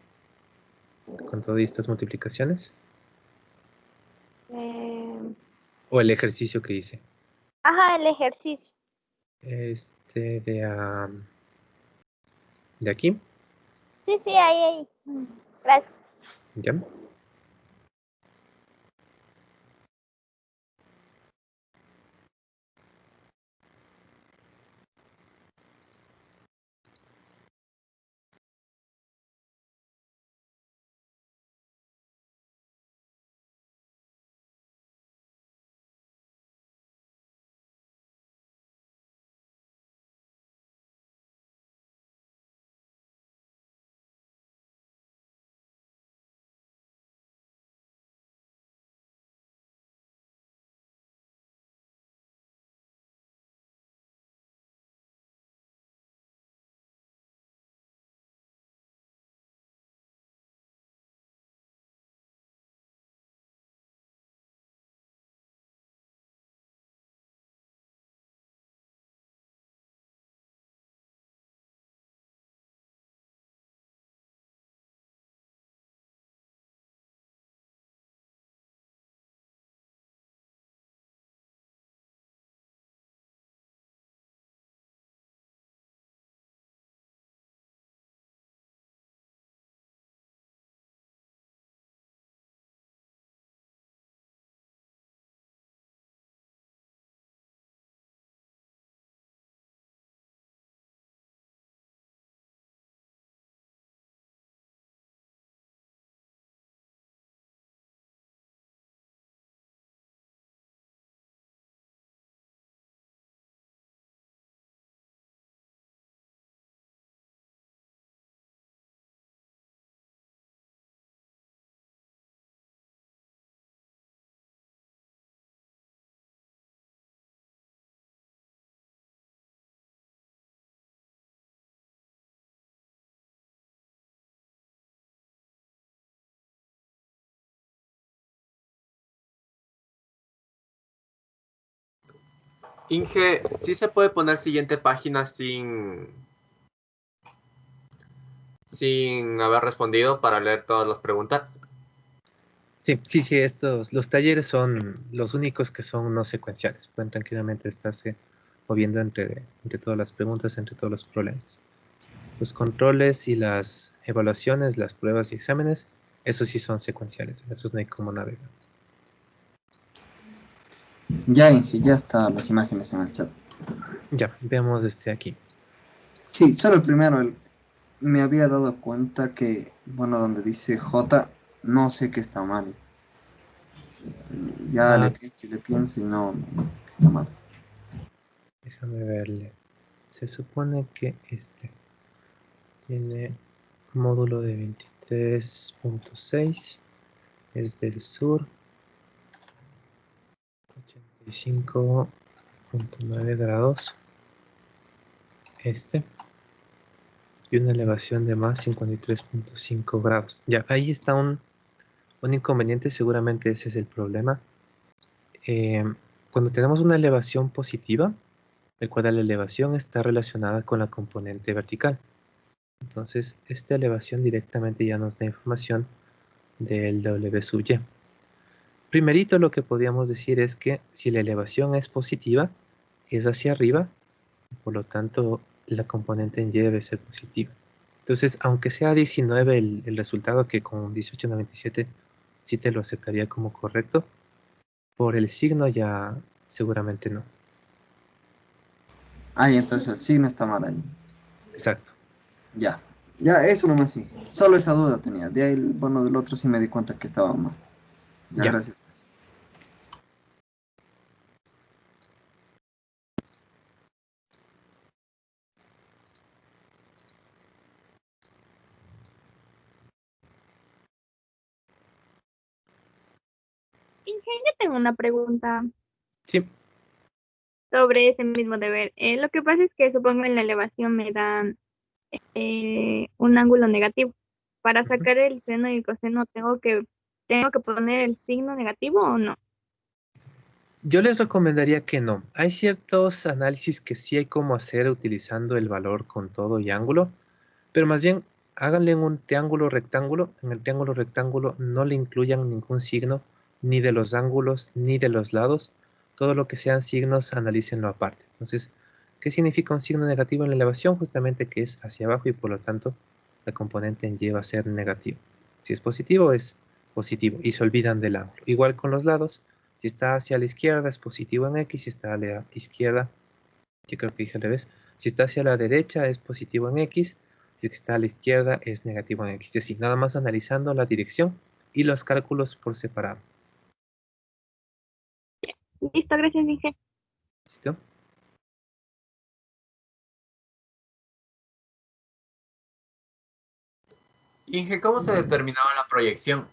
S1: con todas estas multiplicaciones,
S6: Eh,
S1: o el ejercicio que hice.
S6: ajá, el ejercicio.
S1: Este de aquí,
S6: Sí, sí, ahí. Gracias.
S1: ¿ya?
S5: Inge, ¿sí se puede poner siguiente página sin haber respondido para leer todas las preguntas?
S1: Sí, sí, sí, los talleres son los únicos que son no secuenciales. Pueden tranquilamente estarse moviendo entre todas las preguntas, entre todos los problemas. Los controles y las evaluaciones, las pruebas y exámenes, esos sí son secuenciales. Esos no hay cómo navegar.
S2: Ya, Inge, ya están las imágenes en el chat.
S1: Ya, veamos aquí.
S2: Sí, solo el primero. Me había dado cuenta que, bueno, donde dice J, no sé qué está mal. Ya
S1: Ah,
S2: le pienso y no, está mal.
S1: déjame verle. Se supone que este tiene módulo de 23.6, es del sur, 85.9 grados este, y una elevación de más 53.5 grados. Ya, ahí está un inconveniente, seguramente ese es el problema. Cuando tenemos una elevación positiva, recuerda, la elevación está relacionada con la componente vertical. Entonces, esta elevación directamente ya nos da información del W sub y. Primerito, lo que podríamos decir es que si la elevación es positiva, es hacia arriba, por lo tanto, la componente en Y debe ser positiva. Entonces, aunque sea 19 el resultado, que con 1897 sí te lo aceptaría como correcto, por el signo ya seguramente no.
S2: Ahí, entonces el signo está mal ahí.
S1: Exacto.
S2: Ya. Ya, eso nomás sí. Solo esa duda tenía. De ahí, bueno, del otro sí me di cuenta que estaba mal. Ya,
S1: Ya.
S2: gracias.
S6: Inge, yo tengo una pregunta
S1: Sí.
S6: sobre ese mismo deber. Lo que pasa es que supongo en la elevación me dan un ángulo negativo. Para
S1: Ujú.
S6: sacar el seno y el coseno, tengo que poner el signo negativo o no?
S1: Yo les recomendaría que no. Hay ciertos análisis que sí hay cómo hacer utilizando el valor con todo y ángulo, pero más bien háganle en un triángulo rectángulo. En el triángulo rectángulo no le incluyan ningún signo, ni de los ángulos, ni de los lados. Todo lo que sean signos, analícenlo aparte. Entonces, ¿qué significa un signo negativo en la elevación? Justamente que es hacia abajo y por lo tanto la componente en Y va a ser negativo. Si es positivo, es positivo y se olvidan del ángulo. Igual con los lados. Si está hacia la izquierda es positivo en X, si está a la izquierda, yo creo que dije al revés, si está hacia la derecha es positivo en X, si está a la izquierda es negativo en X. Es decir, nada más analizando la dirección y los cálculos por separado.
S6: Listo, gracias, Inge.
S1: ¿Listo?
S5: Inge, ¿cómo se determinaba la proyección?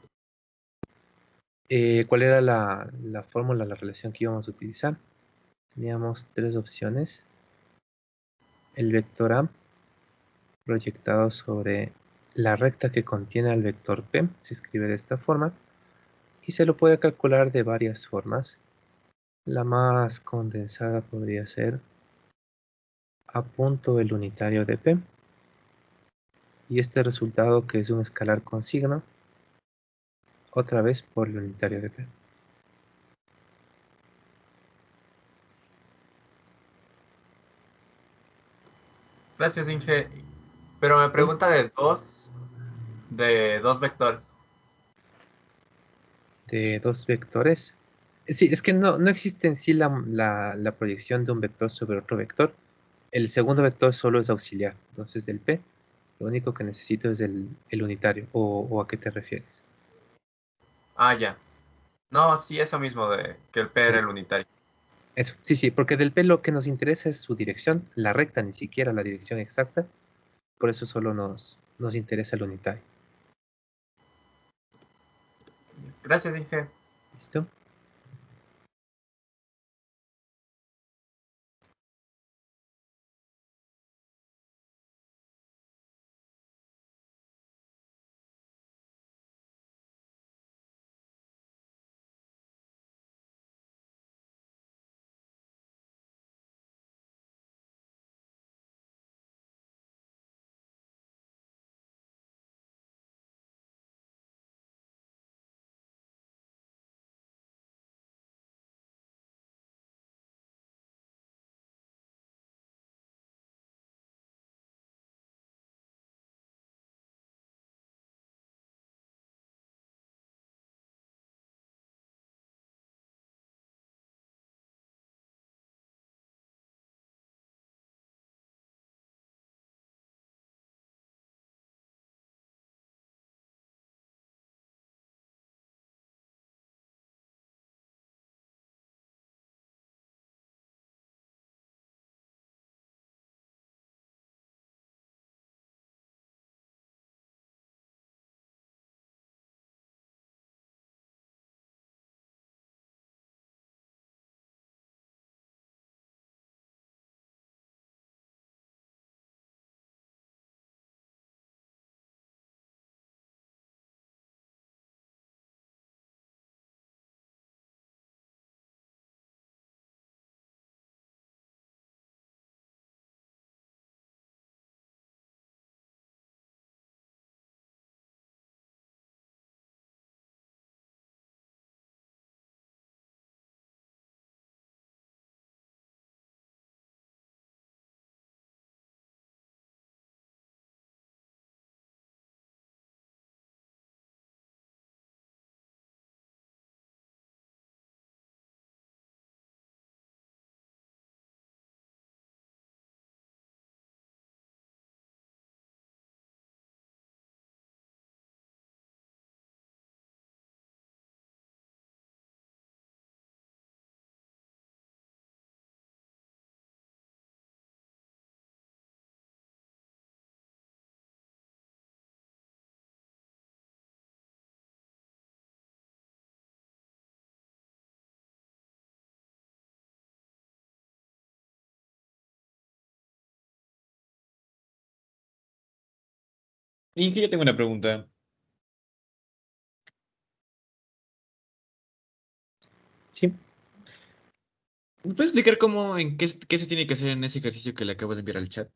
S1: ¿Cuál era la fórmula, la relación que íbamos a utilizar? Teníamos tres opciones. El vector A proyectado sobre la recta que contiene al vector P, se escribe de esta forma, y se lo puede calcular de varias formas. La más condensada podría ser A punto el unitario de P, y este resultado, que es un escalar con signo, otra vez por el unitario de P.
S5: Gracias, Inge. Pero me
S1: ¿Listo?
S5: pregunta de dos vectores.
S1: De dos vectores. Sí, es que no existe en sí la proyección de un vector sobre otro vector. El segundo vector solo es auxiliar. Entonces, del P, lo único que necesito es el unitario. ¿O a qué te refieres?
S5: Ah, ya. No, sí, eso mismo de que el P era
S1: El-
S5: el unitario.
S1: Eso, sí, sí, porque del P lo que nos interesa es su dirección, la recta, ni siquiera la dirección exacta. Por eso solo nos interesa el unitario.
S5: Gracias, Inge.
S1: ¿Listo?
S7: Inge, yo tengo una pregunta.
S1: Sí.
S7: ¿Me puedes explicar qué se tiene que hacer en ese ejercicio que le acabo de enviar al chat?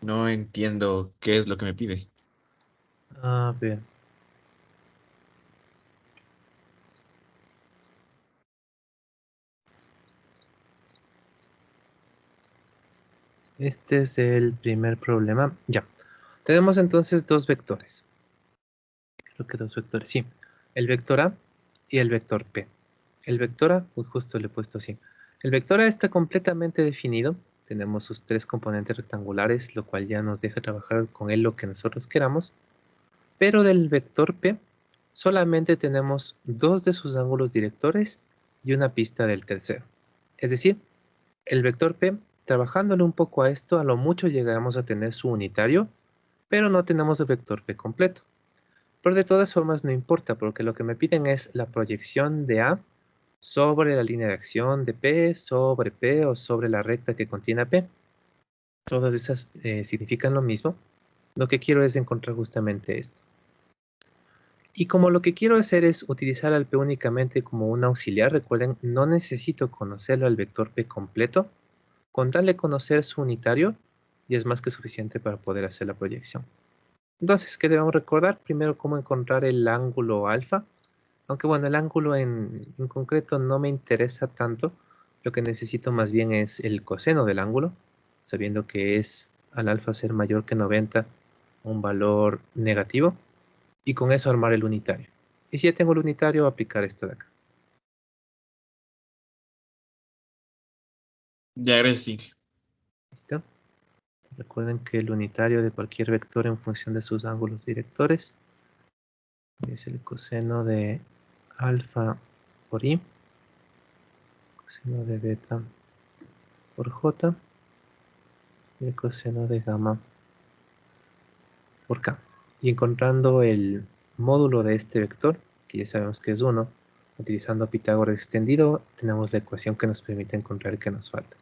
S7: No entiendo qué es lo que me pide.
S1: A ver. Este es el primer problema. Ya. Tenemos entonces dos vectores. Creo que dos vectores, sí. El vector A y el vector P. El vector A, justo le he puesto así. El vector A está completamente definido. Tenemos sus tres componentes rectangulares, lo cual ya nos deja trabajar con él lo que nosotros queramos. Pero del vector P solamente tenemos dos de sus ángulos directores y una pista del tercero. Es decir, el vector P, trabajándole un poco a esto, a lo mucho llegaremos a tener su unitario, pero no tenemos el vector P completo. Pero de todas formas no importa, porque lo que me piden es la proyección de A sobre la línea de acción de P, sobre P o sobre la recta que contiene a P. Todas esas significan lo mismo. Lo que quiero es encontrar justamente esto. Y como lo que quiero hacer es utilizar al P únicamente como un auxiliar, recuerden, no necesito conocerlo al vector P completo. Con tal de conocer su unitario, y es más que suficiente para poder hacer la proyección. Entonces, ¿qué debemos recordar? Primero, cómo encontrar el ángulo alfa. Aunque bueno, el ángulo en concreto no me interesa tanto. Lo que necesito más bien es el coseno del ángulo, sabiendo que es al alfa ser mayor que 90 un valor negativo. Y con eso armar el unitario. Y si ya tengo el unitario, aplicar esto de acá.
S7: Ya, gracias, Inge.
S1: ¿Listo? Recuerden que el unitario de cualquier vector en función de sus ángulos directores es el coseno de alfa por i, coseno de beta por j y el coseno de gamma por k. Y encontrando el módulo de este vector, que ya sabemos que es 1, utilizando Pitágoras extendido, tenemos la ecuación que nos permite encontrar qué nos falta.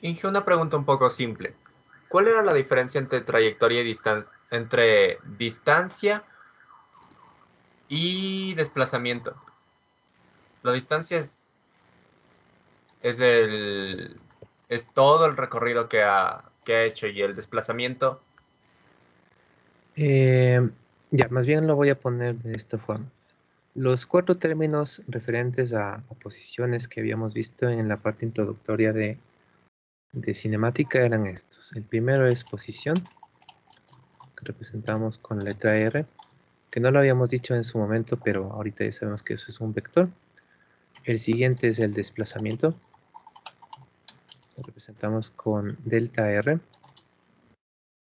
S5: Inge, una pregunta un poco simple. ¿Cuál era la diferencia entre trayectoria y distancia, entre distancia y desplazamiento? La distancia es es todo el recorrido que ha hecho, y el desplazamiento.
S1: Ya, más bien lo voy a poner de esta forma. Los cuatro términos referentes a posiciones que habíamos visto en la parte introductoria de cinemática eran estos. El primero es posición, que representamos con la letra R, que no lo habíamos dicho en su momento, pero ahorita ya sabemos que eso es un vector. El siguiente es el desplazamiento, lo representamos con delta R.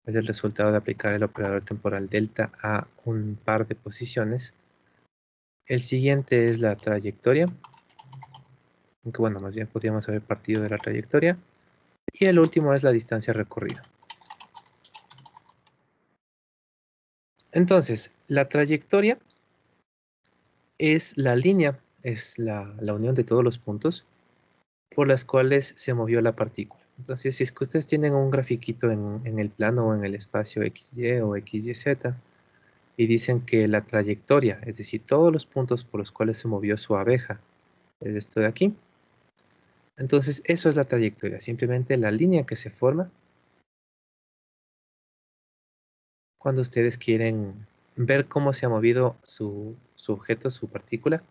S1: Es el resultado de aplicar el operador temporal delta a un par de posiciones. El siguiente es la trayectoria, aunque bueno, más bien podríamos haber partido de la trayectoria. Y el último es la distancia recorrida. Entonces, la trayectoria es la línea, es la unión de todos los puntos por las cuales se movió la partícula. Entonces, si es que ustedes tienen un grafiquito en el plano o en el espacio XY o XYZ y dicen que la trayectoria, es decir, todos los puntos por los cuales se movió su abeja, es esto de aquí, Entonces, eso es la trayectoria, simplemente la línea que se forma cuando ustedes quieren ver cómo se ha movido su objeto, su partícula,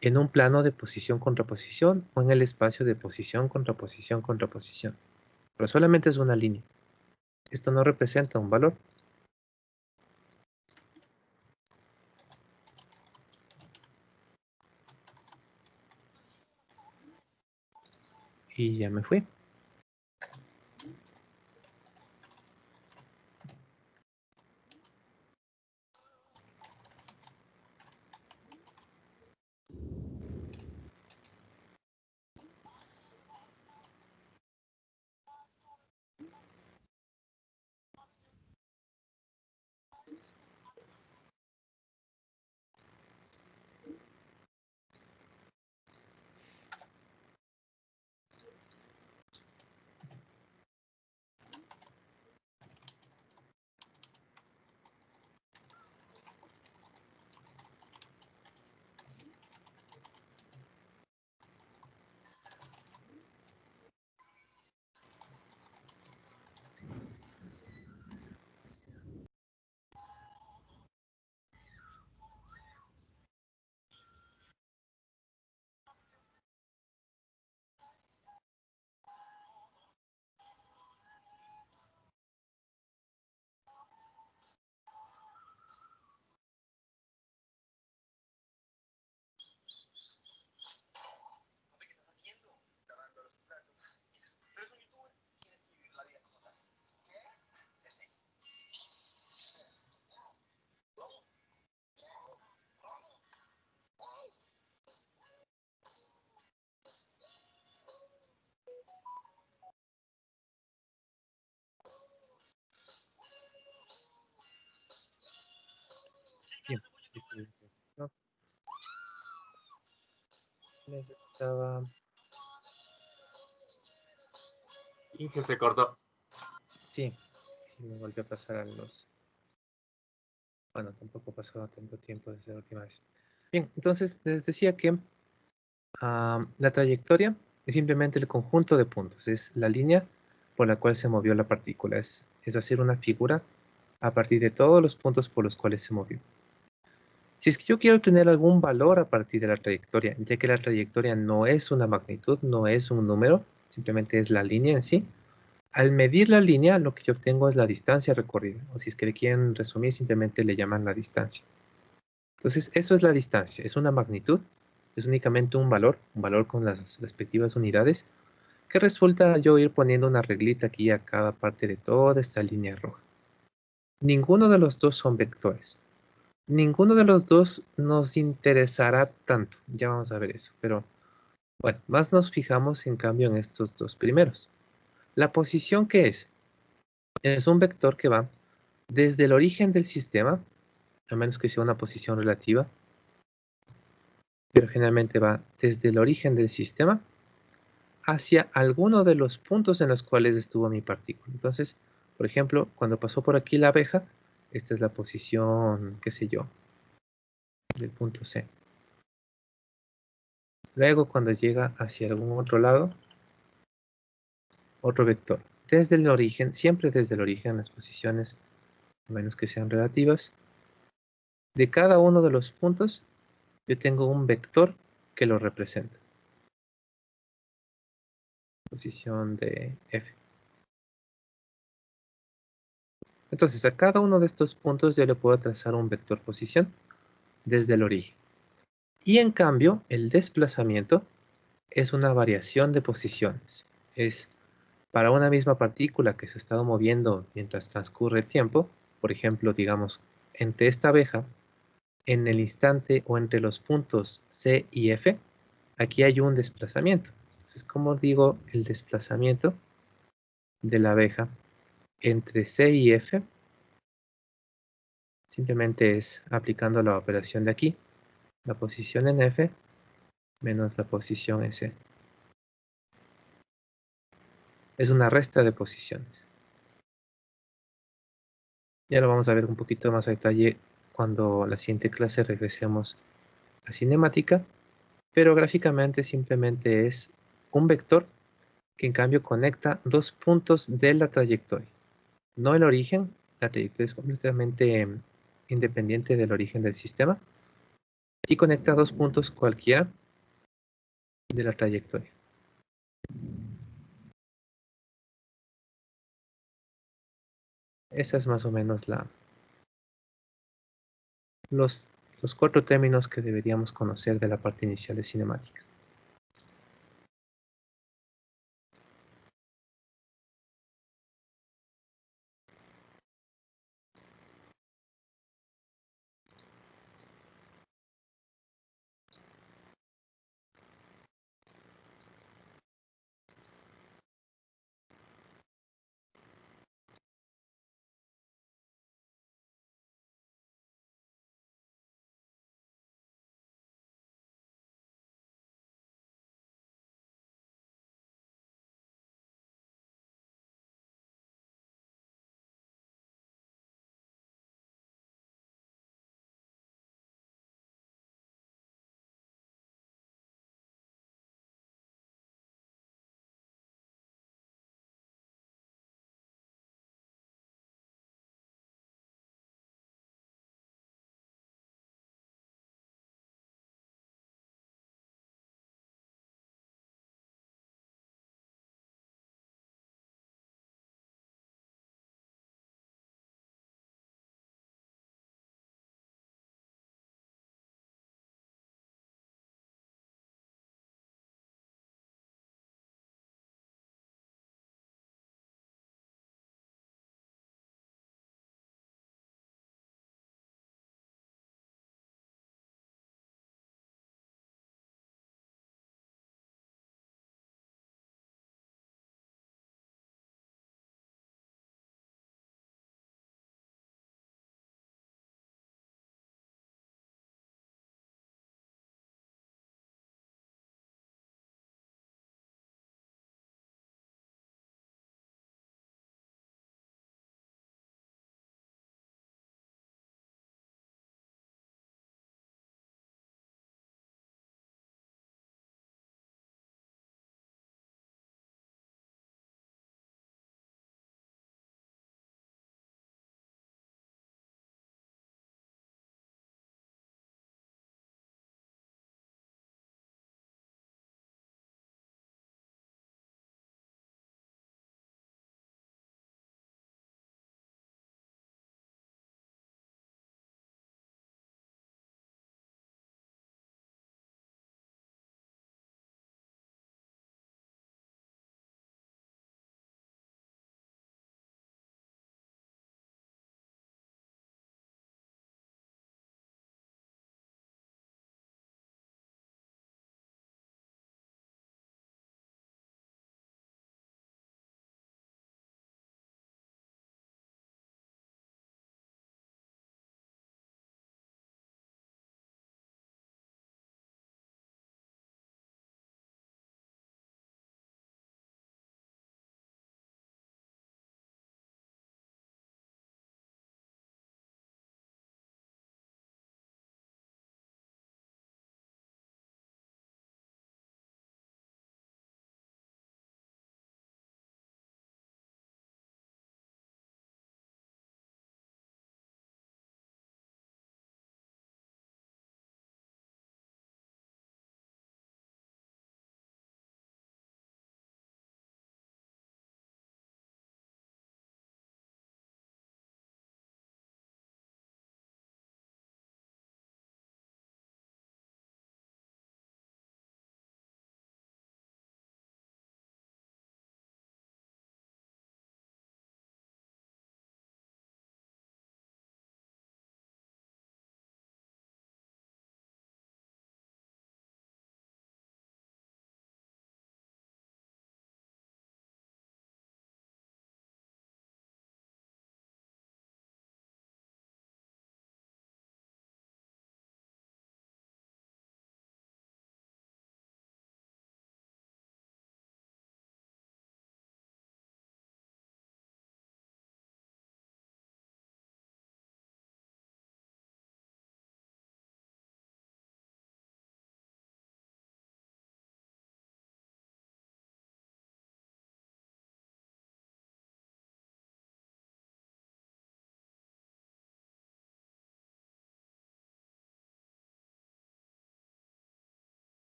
S1: en un plano de posición-contraposición o en el espacio de posición-contraposición-contraposición. Pero solamente es una línea. Esto no representa un valor. Y ya me fui. Bien, ¿no? Necesitaba...
S5: Y que se cortó.
S1: Sí, me volvió a pasar a los... Bueno, tampoco pasaba tanto tiempo desde la última vez. Bien, entonces les decía que la trayectoria es simplemente el conjunto de puntos, es la línea por la cual se movió la partícula, es hacer una figura a partir de todos los puntos por los cuales se movió. Si es que yo quiero tener algún valor a partir de la trayectoria, ya que la trayectoria no es una magnitud, no es un número, simplemente es la línea en sí, al medir la línea lo que yo obtengo es la distancia recorrida, o si es que le quieren resumir simplemente le llaman la distancia. Entonces eso es la distancia, es una magnitud, es únicamente un valor con las respectivas unidades, que resulta yo ir poniendo una reglita aquí a cada parte de toda esta línea roja. Ninguno de los dos son vectores. Ninguno de los dos nos interesará tanto, ya vamos a ver eso, pero bueno, más nos fijamos en cambio en estos dos primeros. La posición, ¿qué es? Es un vector que va desde el origen del sistema, a menos que sea una posición relativa, pero generalmente va desde el origen del sistema hacia alguno de los puntos en los cuales estuvo mi partícula. Entonces, por ejemplo, cuando pasó por aquí la abeja, esta es la posición, qué sé yo, del punto C. Luego, cuando llega hacia algún otro lado, otro vector. Desde el origen, siempre desde el origen, las posiciones, a menos que sean relativas, de cada uno de los puntos, yo tengo un vector que lo representa. Posición de F. Entonces, a cada uno de estos puntos yo le puedo trazar un vector posición desde el origen. Y en cambio, el desplazamiento es una variación de posiciones. Es para una misma partícula que se ha estado moviendo mientras transcurre el tiempo, por ejemplo, digamos, entre esta abeja, en el instante o entre los puntos C y F, aquí hay un desplazamiento. Entonces, ¿cómo digo el desplazamiento de la abeja entre C y F? Simplemente es aplicando la operación de aquí, la posición en F menos la posición en C. Es una resta de posiciones. Ya lo vamos a ver un poquito más a detalle cuando la siguiente clase regresemos a cinemática, pero gráficamente simplemente es un vector que en cambio conecta dos puntos de la trayectoria. No el origen, la trayectoria es completamente independiente del origen del sistema. Y conecta dos puntos cualquiera de la trayectoria. Esa es más o menos los, los cuatro términos que deberíamos conocer de la parte inicial de cinemática.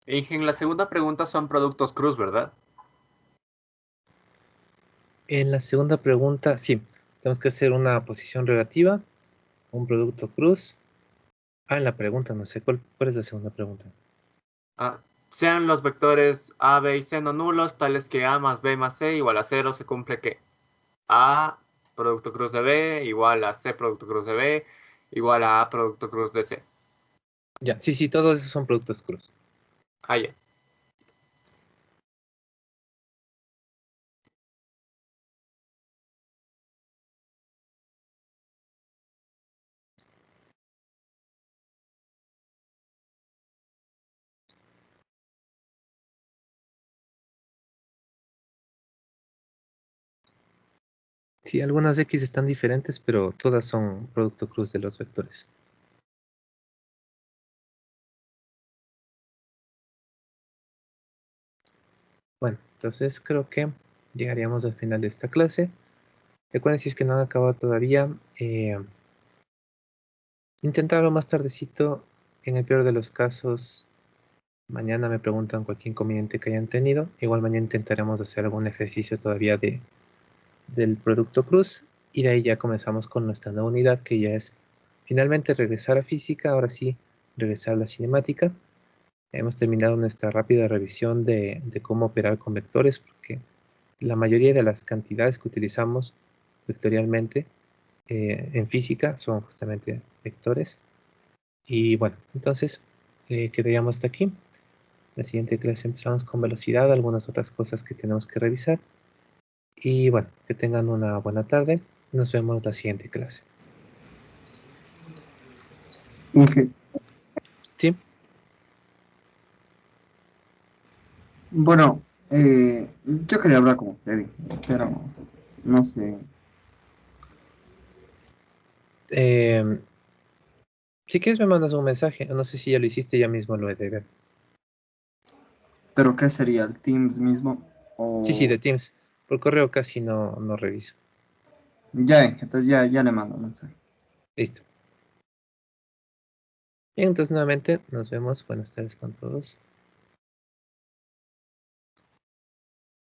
S5: Inge, en la segunda pregunta son productos cruz, ¿verdad?
S1: En la segunda pregunta, sí, tenemos que hacer una posición relativa, un producto cruz. En la pregunta, no sé, ¿cuál es la segunda pregunta?
S5: Ah, sean los vectores A, B y C no nulos, tales que A más B más C igual a 0, se cumple que A producto cruz de B igual a C producto cruz de B igual a producto cruz de C.
S1: Ya, sí, todos esos son productos cruz.
S5: Ah, ya.
S1: Sí, algunas X están diferentes, pero todas son producto cruz de los vectores. Bueno, entonces creo que llegaríamos al final de esta clase. Recuerden, si es que no han acabado todavía, intentarlo más tardecito. En el peor de los casos, mañana me preguntan cualquier inconveniente que hayan tenido. Igual mañana intentaremos hacer algún ejercicio todavía del producto cruz. Y de ahí ya comenzamos con nuestra nueva unidad, que ya es finalmente regresar a física. Ahora sí, regresar a la cinemática. Hemos terminado nuestra rápida revisión de cómo operar con vectores, porque la mayoría de las cantidades que utilizamos vectorialmente en física son justamente vectores. Y bueno, entonces quedaríamos hasta aquí. La siguiente clase empezamos con velocidad, algunas otras cosas que tenemos que revisar. Y bueno, que tengan una buena tarde. Nos vemos la siguiente clase.
S2: Inge,
S1: ¿Sí?
S2: bueno, yo quería hablar con usted, pero no sé.
S1: Eh, si quieres me mandas un mensaje. No sé si ya lo hiciste, ya mismo lo he de ver.
S2: ¿Pero qué sería? ¿El Teams mismo?
S1: Sí,
S2: O
S1: de Teams. Por correo casi no reviso.
S2: ya, entonces ya le mando un mensaje.
S1: Listo. Bien, entonces nuevamente nos vemos. Buenas tardes con todos.